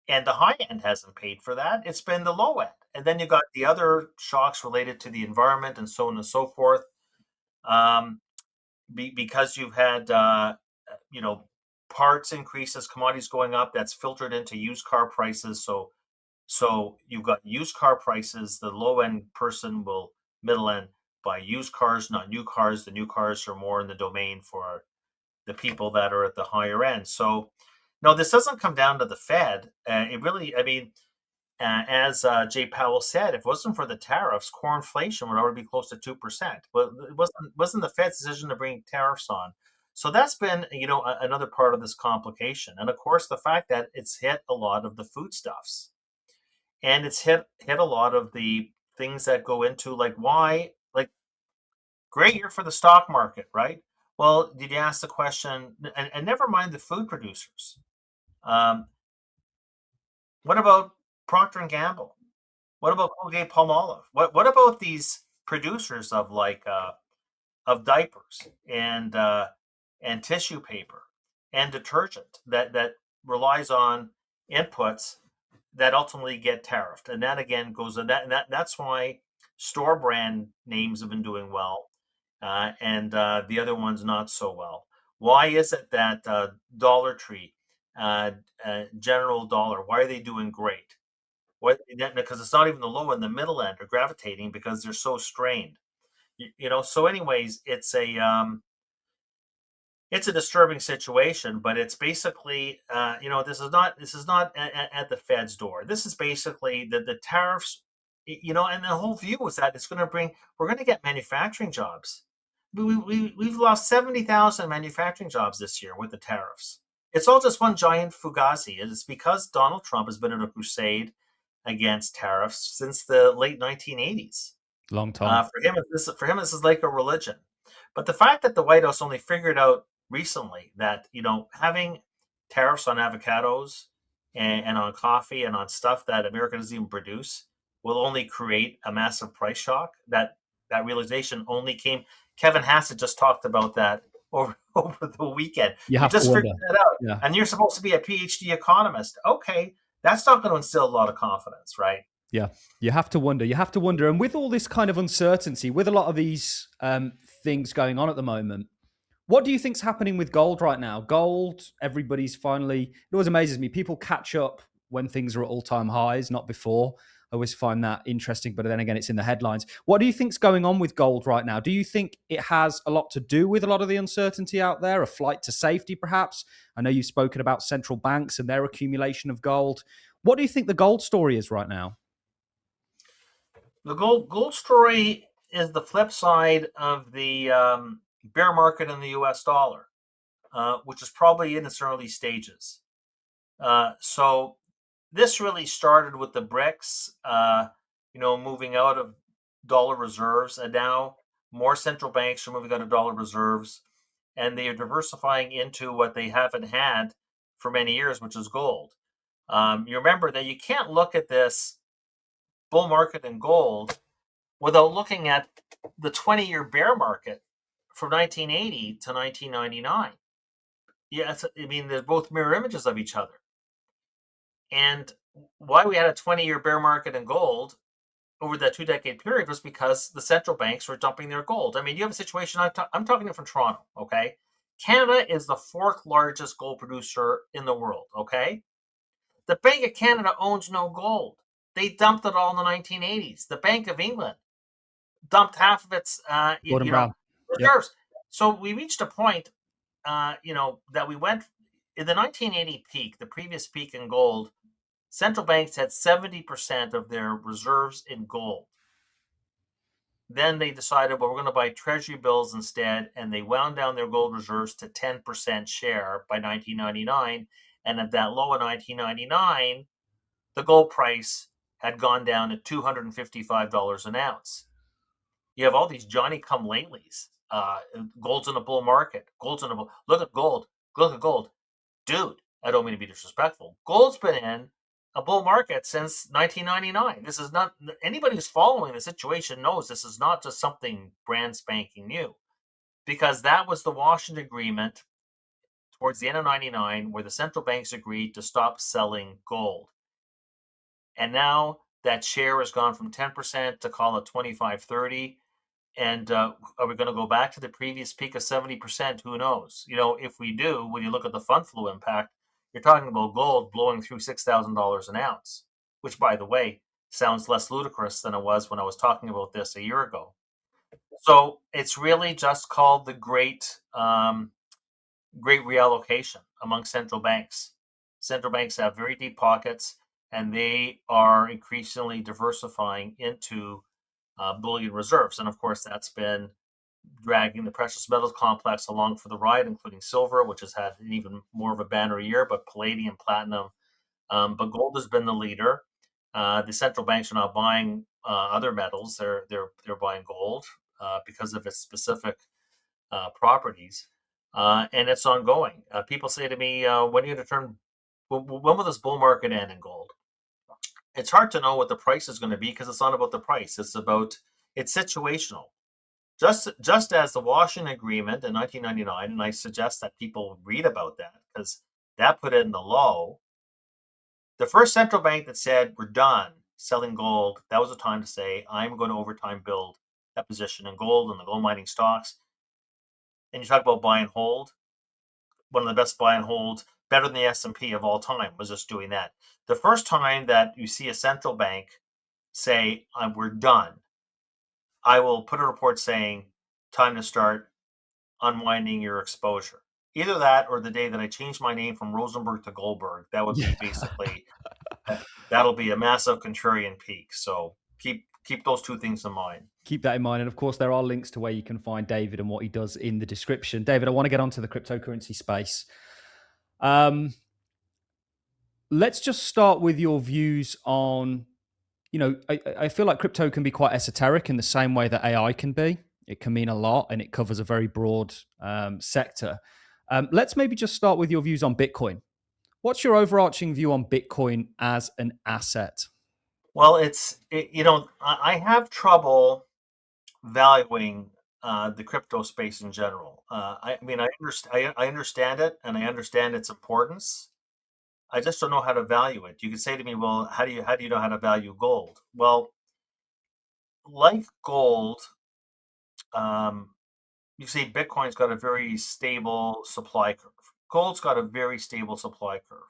[SPEAKER 1] and the high end hasn't paid for that. It's been the low end. And then you got the other shocks related to the environment and so on and so forth. Um, because you've had you know parts increases, commodities going up, that's filtered into used car prices. So So you've got used car prices. The low end person will middle end buy used cars, not new cars. The new cars are more in the domain for the people that are at the higher end. So no, this doesn't come down to the Fed. It really, I mean, as Jay Powell said, if it wasn't for the tariffs, core inflation would already be close to 2%. But it wasn't the Fed's decision to bring tariffs on. So that's been, another part of this complication. And of course, the fact that it's hit a lot of the foodstuffs, and it's hit a lot of the things that go into, like, why, like, great year for the stock market, right? Well, did you ask the question? And never mind the food producers. Um, what about Procter and Gamble? What about Colgate Palmolive? What about these producers of, like, of diapers and tissue paper and detergent that relies on inputs that ultimately get tariffed, and that again goes, that's why store brand names have been doing well, and the other ones not so well. Why is it that Dollar Tree, uh, General Dollar, why are they doing great? What? Because it's not even the low and the middle end are gravitating because they're so strained. So anyways, it's a disturbing situation, but it's basically, this is not at the Fed's door. This is basically the tariffs, and the whole view was that we're going to get manufacturing jobs. We've lost 70,000 manufacturing jobs this year with the tariffs. It's all just one giant fugazi. It's because Donald Trump has been in a crusade against tariffs since the late 1980s.
[SPEAKER 2] Long time.
[SPEAKER 1] For him, this is like a religion. But the fact that the White House only figured out recently that, having tariffs on avocados and on coffee and on stuff that America doesn't even produce will only create a massive price shock. That realization only came. Kevin Hassett just talked about that over the weekend.
[SPEAKER 2] You
[SPEAKER 1] We
[SPEAKER 2] have to
[SPEAKER 1] just
[SPEAKER 2] wonder.
[SPEAKER 1] figured that out,
[SPEAKER 2] Yeah.
[SPEAKER 1] and you're supposed to be a PhD economist. Okay, that's not going to instill a lot of confidence, right?
[SPEAKER 2] Yeah, you have to wonder. You have to wonder. And with all this kind of uncertainty, with a lot of these things going on at the moment, what do you think's happening with gold right now? Gold, everybody's finally. It always amazes me. People catch up when things are at all-time highs, not before. I always find that interesting, but then again, it's in the headlines. What do you think's going on with gold right now? Do you think it has a lot to do with a lot of the uncertainty out there, a flight to safety, perhaps? I know you've spoken about central banks and their accumulation of gold. What do you think the gold story is right now?
[SPEAKER 1] The gold story is the flip side of the bear market in the U.S. dollar, which is probably in its early stages. So this really started with the BRICS, moving out of dollar reserves, and now more central banks are moving out of dollar reserves, and they are diversifying into what they haven't had for many years, which is gold. You remember that you can't look at this bull market in gold without looking at the 20-year bear market from 1980 to 1999. Yeah, I mean, they're both mirror images of each other. And why we had a 20-year bear market in gold over that 2-decade period was because the central banks were dumping their gold. I mean, you have a situation, I'm talking from Toronto, okay? Canada is the fourth largest gold producer in the world, okay? The Bank of Canada owns no gold. They dumped it all in the 1980s. The Bank of England dumped half of its
[SPEAKER 2] Gordon Brown. Yep.
[SPEAKER 1] reserves. So we reached a point, that we went in the 1980 peak, the previous peak in gold. Central banks had 70% of their reserves in gold. Then they decided, well, we're going to buy treasury bills instead, and they wound down their gold reserves to 10% share by 1999. And at that low in 1999, the gold price had gone down to $255 an ounce. You have all these Johnny come latelys. Gold's in a bull market. Gold's in a bull. Look at gold. Look at gold. Dude, I don't mean to be disrespectful. Gold's been in a bull market since 1999. This is not, anybody who's following the situation knows this is not just something brand spanking new, because that was the Washington Agreement towards the end of 99, where the central banks agreed to stop selling gold. And now that share has gone from 10% to, call it, 25, 30. And are we going to go back to the previous peak of 70%? Who knows? If we do, when you look at the fund flow impact, you're talking about gold blowing through $6,000 an ounce. which, by the way, sounds less ludicrous than it was when I was talking about this a year ago. So it's really just called the great reallocation among central banks. Central banks have very deep pockets, and they are increasingly diversifying into bullion reserves. And of course, that's been dragging the precious metals complex along for the ride, including silver, which has had an even more of a banner year, but palladium, platinum, but gold has been the leader. The central banks are not buying other metals; they're buying gold because of its specific properties, and it's ongoing. People say to me, "When are you going to turn? When will this bull market end in gold?" It's hard to know what the price is going to be because it's not about the price. It's situational. Just as the Washington Agreement in 1999, and I suggest that people read about that because that put it in the law. The first central bank that said we're done selling gold, that was the time to say I'm going to over time build a position in gold and the gold mining stocks. And you talk about buy and hold. One of the best buy and holds, better than the S&P of all time, was just doing that. The first time that you see a central bank say we're done, I will put a report saying time to start unwinding your exposure. Either that or the day that I change my name from Rosenberg to Goldberg. That would
[SPEAKER 2] Yeah.
[SPEAKER 1] be basically that'll be a massive contrarian peak. So keep those two things in mind.
[SPEAKER 2] Keep that in mind. And of course, there are links to where you can find David and what he does in the description. David, I want to get onto the cryptocurrency space. Um, let's just start with your views on, I feel like crypto can be quite esoteric in the same way that AI can be. It can mean a lot and it covers a very broad sector. Let's maybe just start with your views on Bitcoin. What's your overarching view on Bitcoin as an asset?
[SPEAKER 1] Well, I have trouble valuing the crypto space in general. I mean, I understand it and I understand its importance. I just don't know how to value it. You could say to me, "Well, how do you know how to value gold?" Well, like gold, um, you see, Bitcoin's got a very stable supply curve. Gold's got a very stable supply curve.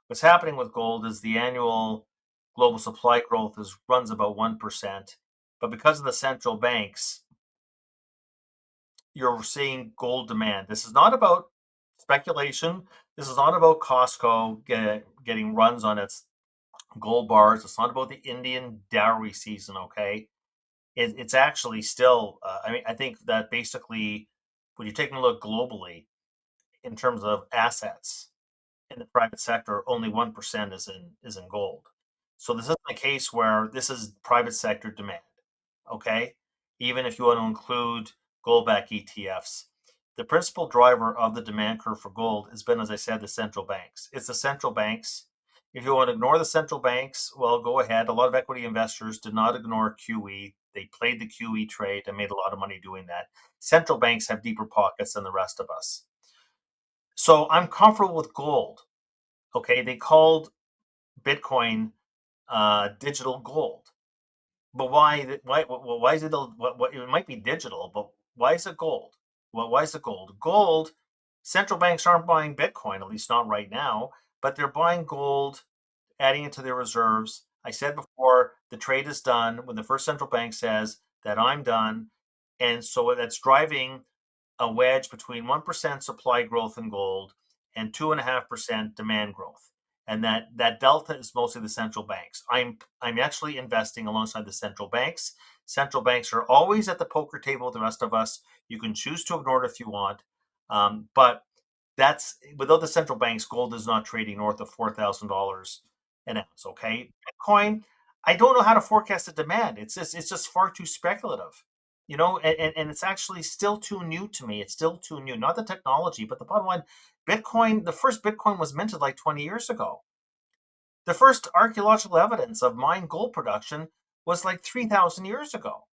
[SPEAKER 1] What's happening with gold is the annual global supply growth runs about 1%, but because of the central banks, you're seeing gold demand. This is not about speculation. This is not about Costco getting runs on its gold bars. It's not about the Indian dowry season. Okay, it's actually still. I mean, I think that basically, when you're taking a look globally in terms of assets in the private sector, only 1% is in gold. So this isn't a case where this is private sector demand. Okay, even if you want to include gold-backed ETFs, the principal driver of the demand curve for gold has been, as I said, the central banks. It's the central banks. If you want to ignore the central banks, well, go ahead. A lot of equity investors did not ignore QE. They played the QE trade and made a lot of money doing that. Central banks have deeper pockets than the rest of us. So I'm comfortable with gold. Okay, they called Bitcoin digital gold. But why? Why is it? It might be digital, but why is it gold? Well, why is it gold? Gold. Central banks aren't buying Bitcoin, at least not right now, but they're buying gold, adding it to their reserves. I said before, the trade is done when the first central bank says that I'm done, and so that's driving a wedge between 1% supply growth in gold and 2.5% demand growth. And that delta is mostly the central banks. I'm actually investing alongside the central banks. Central banks are always at the poker table with the rest of us. You can choose to ignore it if you want, but that's without the central banks, gold is not trading north of $4,000 an ounce. Okay, Bitcoin, I don't know how to forecast the demand. It's just far too speculative, and it's actually still too new to me. It's still too new, not the technology, but the bottom line. Bitcoin, the first Bitcoin was minted like 20 years ago. The first archaeological evidence of mined gold production was like 3,000 years ago.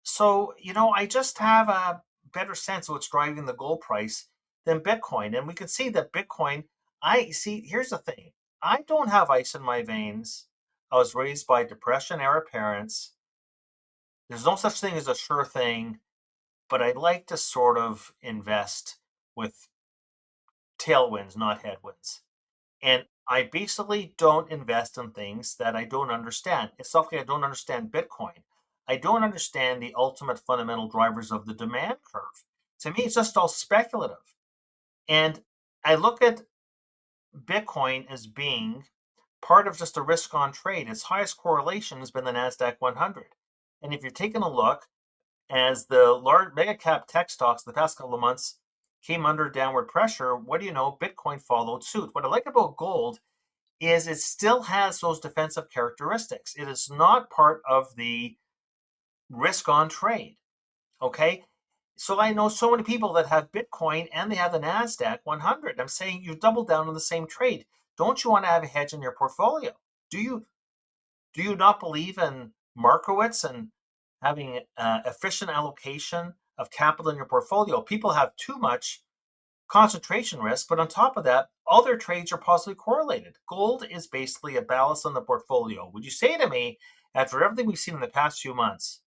[SPEAKER 1] So, I just have a better sense of what's driving the gold price than Bitcoin. And we can see that Bitcoin, here's the thing. I don't have ice in my veins. I was raised by Depression era parents. There's no such thing as a sure thing, but I like to sort of invest with tailwinds, not headwinds. And I basically don't invest in things that I don't understand. It's not like I don't understand Bitcoin. I don't understand the ultimate fundamental drivers of the demand curve. To me, it's just all speculative. And I look at Bitcoin as being part of just a risk on trade. Its highest correlation has been the NASDAQ 100. And if you're taking a look, as the large mega cap tech stocks the past couple of months came under downward pressure, what do you know? Bitcoin followed suit. What I like about gold is it still has those defensive characteristics. It is not part of the risk on trade. Okay. So I know so many people that have Bitcoin and they have the NASDAQ 100. I'm saying you double down on the same trade. Don't you want to have a hedge in your portfolio? Do you do you not believe in Markowitz and having efficient allocation of capital in your portfolio? People have too much concentration risk, but on top of that, all their trades are positively correlated. Gold is basically a ballast on the portfolio. Would you say to me, after everything we've seen in the past few months,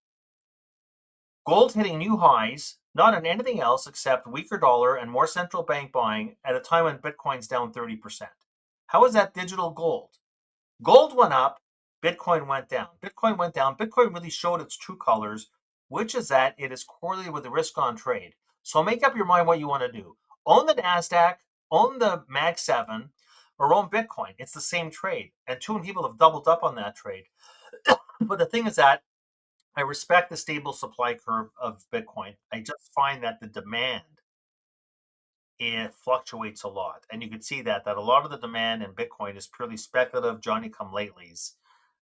[SPEAKER 1] gold hitting new highs, not on anything else except weaker dollar and more central bank buying at a time when Bitcoin's down 30%? How is that digital gold? Gold went up, Bitcoin went down. Bitcoin went down. Bitcoin really showed its true colors, which is that it is correlated with the risk on trade. So make up your mind what you want to do. Own the NASDAQ, own the Mag 7, or own Bitcoin. It's the same trade. And too many people have doubled up on that trade. But the thing is that I respect the stable supply curve of Bitcoin. I just find that the demand, it fluctuates a lot. And you can see that a lot of the demand in Bitcoin is purely speculative, Johnny come latelys.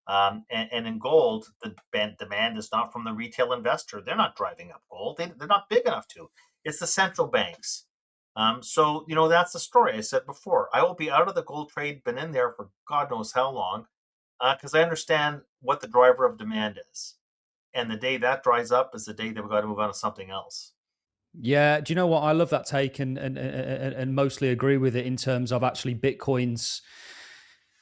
[SPEAKER 1] And in gold, the demand is not from the retail investor. They're not driving up gold. They're not big enough to. It's the central banks. So, that's the story I said before. I will be out of the gold trade, been in there for God knows how long, because I understand what the driver of demand is. And the day that dries up is the day that we've got to move on to something else.
[SPEAKER 2] Yeah, do you know what? I love that take and mostly agree with it in terms of actually Bitcoin's.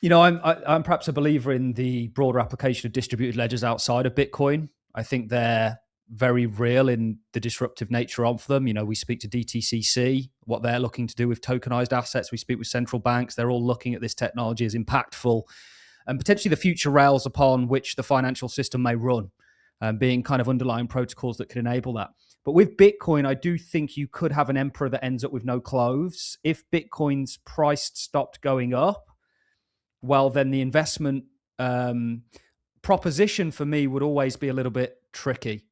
[SPEAKER 2] I'm perhaps a believer in the broader application of distributed ledgers outside of Bitcoin. I think they're very real in the disruptive nature of them. We speak to DTCC, what they're looking to do with tokenized assets. We speak with central banks. They're all looking at this technology as impactful and potentially the future rails upon which the financial system may run, being kind of underlying protocols that could enable that. But with Bitcoin, I do think you could have an emperor that ends up with no clothes. If Bitcoin's price stopped going up, well, then the investment proposition for me would always be a little bit tricky.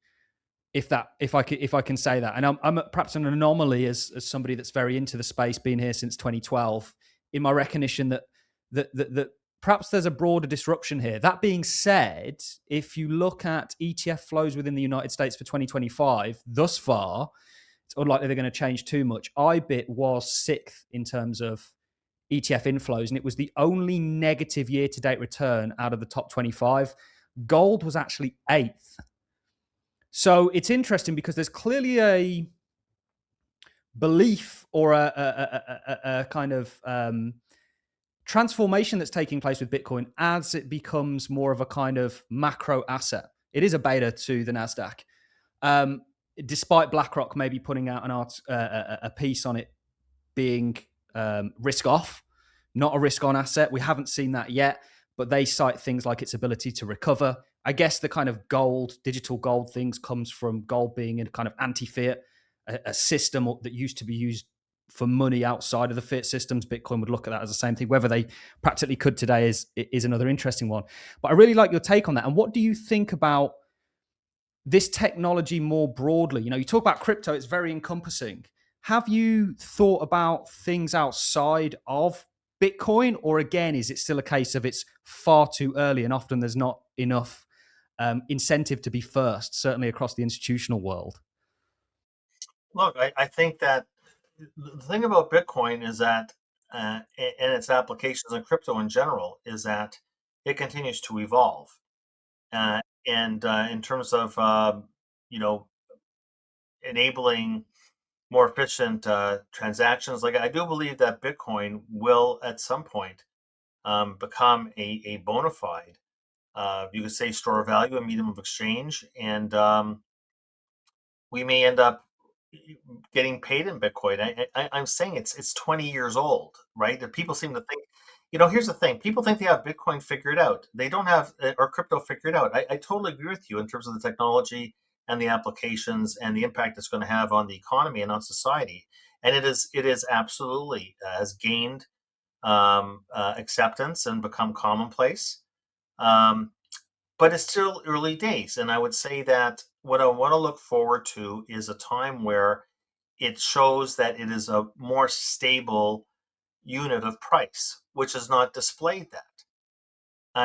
[SPEAKER 2] If I can say that, and I'm perhaps an anomaly as somebody that's very into the space, being here since 2012, in my recognition that perhaps there's a broader disruption here. That being said, if you look at ETF flows within the United States for 2025 thus far, it's unlikely they're going to change too much. IBIT was sixth in terms of ETF inflows, and it was the only negative year-to-date return out of the top 25. Gold was actually eighth. So it's interesting because there's clearly a belief or a kind of transformation that's taking place with Bitcoin as it becomes more of a kind of macro asset. It is a beta to the NASDAQ. Despite BlackRock maybe putting out a piece on it being risk off, not a risk on asset. We haven't seen that yet, but they cite things like its ability to recover. I guess the kind of digital gold things comes from gold being in kind of anti-fiat, a system that used to be used for money outside of the fiat systems. Bitcoin would look at that as the same thing. Whether they practically could today is another interesting one. But I really like your take on that. And what do you think about this technology more broadly? You talk about crypto, it's very encompassing. Have you thought about things outside of Bitcoin? Or again, is it still a case of it's far too early and often there's not enough incentive to be first, certainly across the institutional world?
[SPEAKER 1] Look, I think that the thing about Bitcoin is that, and its applications in crypto in general, is that it continues to evolve. And in terms of, you know, enabling more efficient transactions, like I do believe that Bitcoin will at some point become a bona fide, you could say, store of value, a medium of exchange. And we may end up getting paid in Bitcoin. I'm saying it's 20 years old, right? And people seem to think Here's the thing: people think they have Bitcoin figured out. They don't have or crypto figured out. I totally agree with you in terms of the technology and the applications and the impact it's going to have on the economy and on society. And it is absolutely has gained acceptance and become commonplace. Um, but it's still early days, and I would say that what I want to look forward to is a time where it shows that it is a more stable unit of price, which is not displayed that.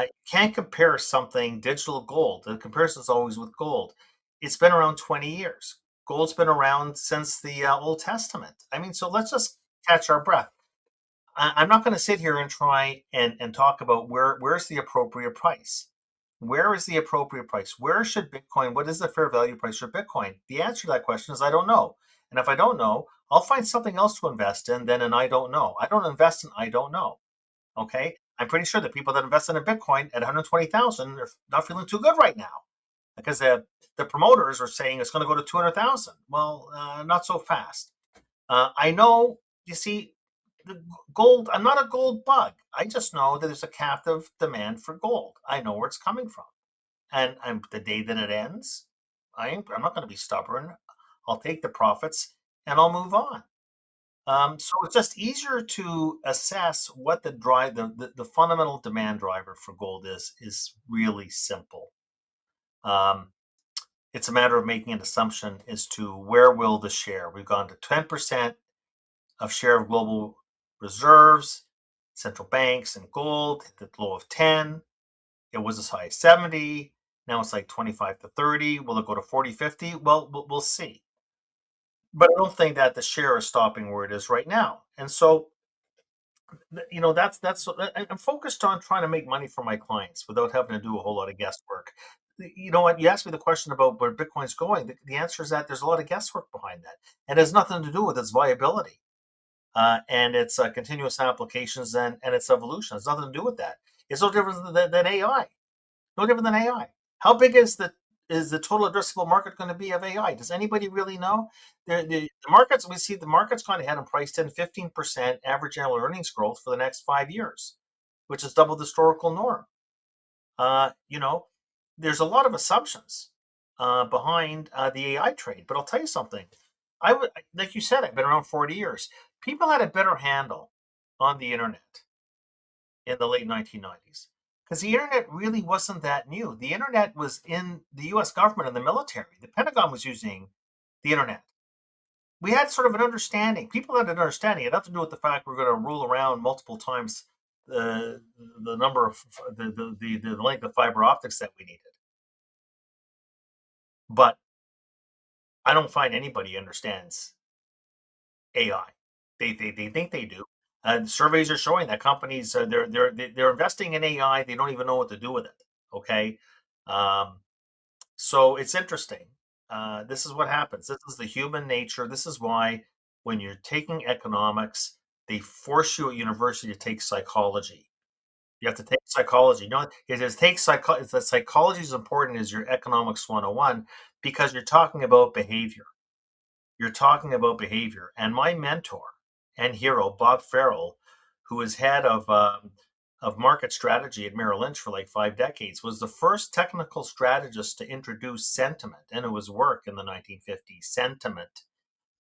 [SPEAKER 1] You can't compare something digital gold. The comparison is always with gold. It's been around 20 years. Gold's been around since the Old Testament. I mean, so let's just catch our breath. I'm not going to sit here and try and talk about where's the appropriate price. Where is the appropriate price? Where should Bitcoin? What is the fair value price for Bitcoin? The answer to that question is I don't know. And if I don't know, I'll find something else to invest in than an I don't know. I don't invest in I don't know. Okay, I'm pretty sure that people that invested in Bitcoin at 120,000 are not feeling too good right now because the promoters are saying it's going to go to 200,000. Well, not so fast. I know. You see, the gold. I'm not a gold bug. I just know that there's a captive demand for gold. I know where it's coming from, and the day that it ends, I'm not going to be stubborn. I'll take the profits and I'll move on. So it's just easier to assess what the fundamental demand driver for gold is really simple. Um, it's a matter of making an assumption as to where will the share. We've gone to 10% of share of global reserves, central banks, and gold hit the low of 10. It was as high as 70. Now it's like 25 to 30. Will it go to 40, 50? Well, we'll see. But I don't think that the share is stopping where it is right now. And so that's I'm focused on trying to make money for my clients without having to do a whole lot of guesswork. You know what? You asked me the question about where Bitcoin's going. The answer is that there's a lot of guesswork behind that, and it has nothing to do with its viability and its continuous applications and its evolution. It's nothing to do with that. It's no different than AI. No different than AI. How big is the total addressable market going to be of AI? Does anybody really know? The markets we see the market's gone ahead and priced in 15% average annual earnings growth for the next 5 years, which is double the historical norm. Uh, you know, there's a lot of assumptions behind the AI trade, but I'll tell you something. I would, like you said, I've been around 40 years. People had a better handle on the internet in the late 1990s because the internet really wasn't that new. The internet was in the US government and the military. The Pentagon was using the internet. We had sort of an understanding. People had an understanding. It had nothing to do with the fact we're going to rule around multiple times the number of the length of fiber optics that we needed. But I don't find anybody understands AI. They think they do. Surveys are showing that companies they're investing in AI. They don't even know what to do with it. Okay, um, so it's interesting. This is what happens. This is the human nature. This is why when you're taking economics, they force you at university to take psychology. You have to take psychology. It is take psycho. The psychology is important as your economics 101 because you're talking about behavior. You're talking about behavior. And my mentor and hero, Bob Farrell, who is head of market strategy at Merrill Lynch for like 5 decades, was the first technical strategist to introduce sentiment, and it was work in the 1950s. Sentiment,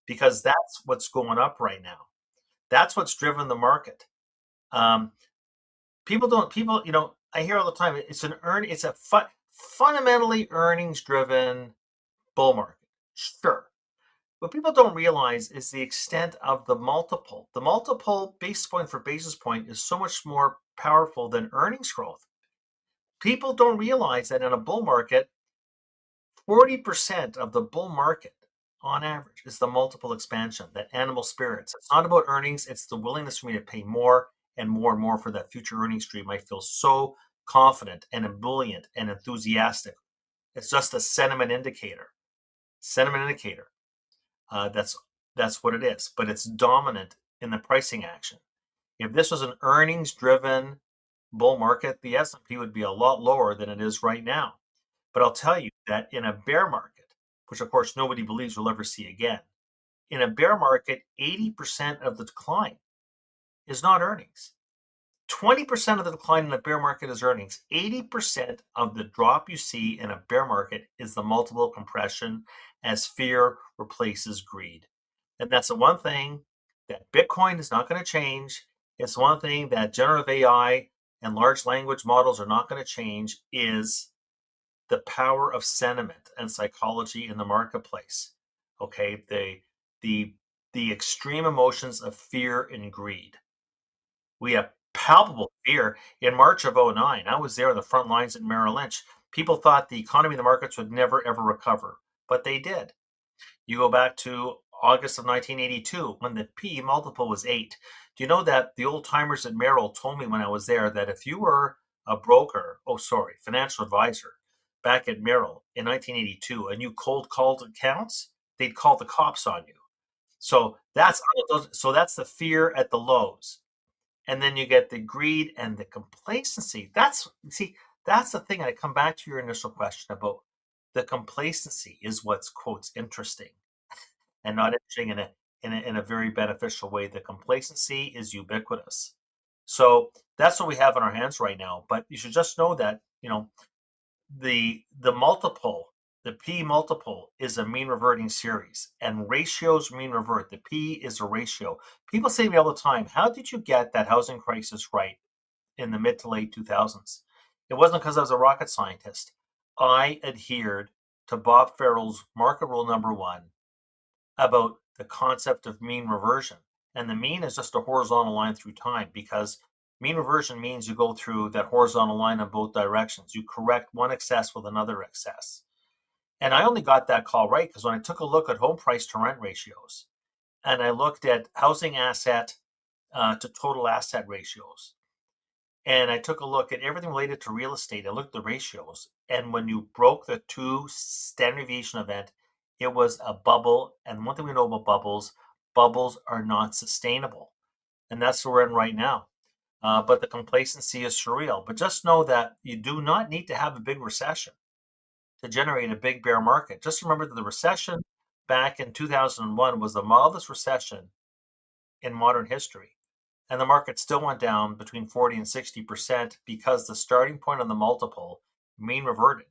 [SPEAKER 1] because that's what's going up right now. That's what's driven the market. Um, people don't. People, I hear all the time. It's a fundamentally earnings driven bull market. Sure. What people don't realize is the extent of the multiple. The multiple basis point for basis point is so much more powerful than earnings growth. People don't realize that in a bull market, 40% of the bull market on average is the multiple expansion, that animal spirits. It's not about earnings, it's the willingness for me to pay more and more for that future earnings stream. I feel so confident and ebullient and enthusiastic. It's just a sentiment indicator. Sentiment indicator. That's what it is, but it's dominant in the pricing action. If this was an earnings-driven bull market, the S&P would be a lot lower than it is right now. But I'll tell you that in a bear market, which of course nobody believes we'll ever see again, in a bear market, 80% of the decline is not earnings. 20% of the decline in a bear market is earnings. 80% of the drop you see in a bear market is the multiple compression as fear replaces greed. And that's the one thing that Bitcoin is not going to change. It's one thing that generative AI and large language models are not going to change is the power of sentiment and psychology in the marketplace. Okay, the extreme emotions of fear and greed. We have palpable fear. In March of '09, I was there on the front lines at Merrill Lynch. People thought the economy and the markets would never, ever recover, but they did. You go back to August of 1982 when the P multiple was 8. Do you know that the old timers at Merrill told me when I was there that if you were a broker, financial advisor back at Merrill in 1982 and you cold called accounts, they'd call the cops on you. So that's the fear at the lows. And then you get the greed and the complacency. That's the thing. I come back to your initial question about the complacency is what's quotes interesting and not interesting in a very beneficial way. The complacency is ubiquitous. So that's what we have in our hands right now. But you should just know that, the multiple, the P multiple is a mean reverting series, and ratios mean revert. The P is a ratio. People say to me all the time, how did you get that housing crisis right in the mid to late 2000s? It wasn't because I was a rocket scientist. I adhered to Bob Farrell's market rule number 1 about the concept of mean reversion. And the mean is just a horizontal line through time, because mean reversion means you go through that horizontal line in both directions. You correct one excess with another excess. And I only got that call right because when I took a look at home price to rent ratios and I looked at housing asset to total asset ratios, and I took a look at everything related to real estate, I looked at the ratios. And when you broke the 2 standard deviation event, it was a bubble. And one thing we know about bubbles are not sustainable. And that's where we're in right now. But the complacency is surreal. But just know that you do not need to have a big recession to generate a big bear market. Just remember that the recession back in 2001 was the mildest recession in modern history. And the market still went down between 40 and 60% because the starting point on the multiple mean reverted.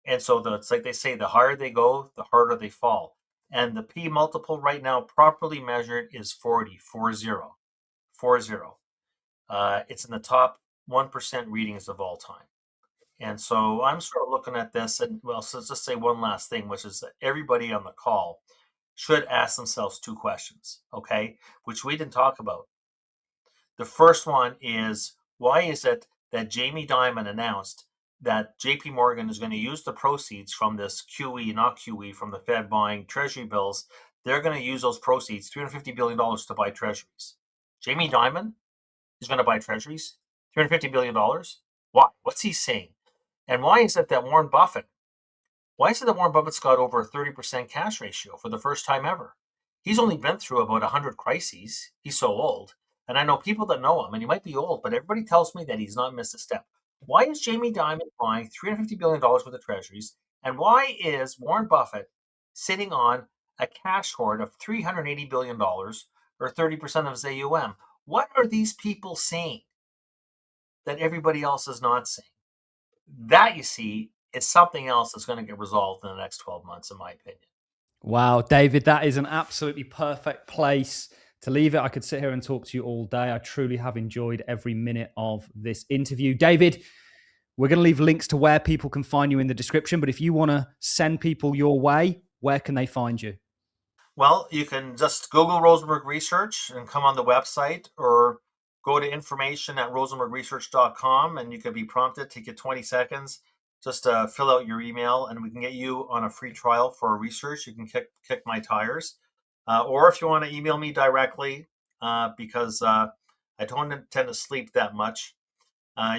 [SPEAKER 1] And so it's like they say, the higher they go, the harder they fall. And the P multiple right now, properly measured, is 40, 40, 40. It's in the top 1% readings of all time. And so I'm sort of looking at this, and well, so let's just say one last thing, which is that everybody on the call should ask themselves 2 questions, okay, which we didn't talk about. The first one is, why is it that Jamie Dimon announced that JP Morgan is going to use the proceeds from this QE, not QE, from the Fed buying treasury bills? They're going to use those proceeds, $350 billion, to buy treasuries. Jamie Dimon is going to buy treasuries, $350 billion. Why? What's he saying? And why is it that Warren Buffett's got over a 30% cash ratio for the first time ever? He's only been through about 100 crises. He's so old. And I know people that know him, and he might be old, but everybody tells me that he's not missed a step. Why is Jamie Dimon buying $350 billion worth of treasuries? And why is Warren Buffett sitting on a cash hoard of $380 billion, or 30% of his AUM? What are these people seeing that everybody else is not seeing? That, you see, is something else that's going to get resolved in the next 12 months, in my opinion.
[SPEAKER 2] Wow, David, that is an absolutely perfect place to leave it. I could sit here and talk to you all day. I truly have enjoyed every minute of this interview. David, we're going to leave links to where people can find you in the description, but if you want to send people your way, where can they find you?
[SPEAKER 1] Well, you can just Google Rosenberg Research and come on the website, or go to information at rosenbergresearch.com, and you can be prompted. Take you 20 seconds just to fill out your email, and we can get you on a free trial for research. You can kick my tires. Or if you want to email me directly, because I don't tend to sleep that much,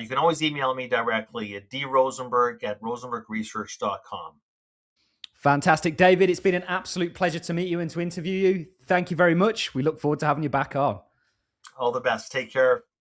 [SPEAKER 1] you can always email me directly at drosenberg@rosenbergresearch.com.
[SPEAKER 2] Fantastic. David, it's been an absolute pleasure to meet you and to interview you. Thank you very much. We look forward to having you back on.
[SPEAKER 1] All the best. Take care.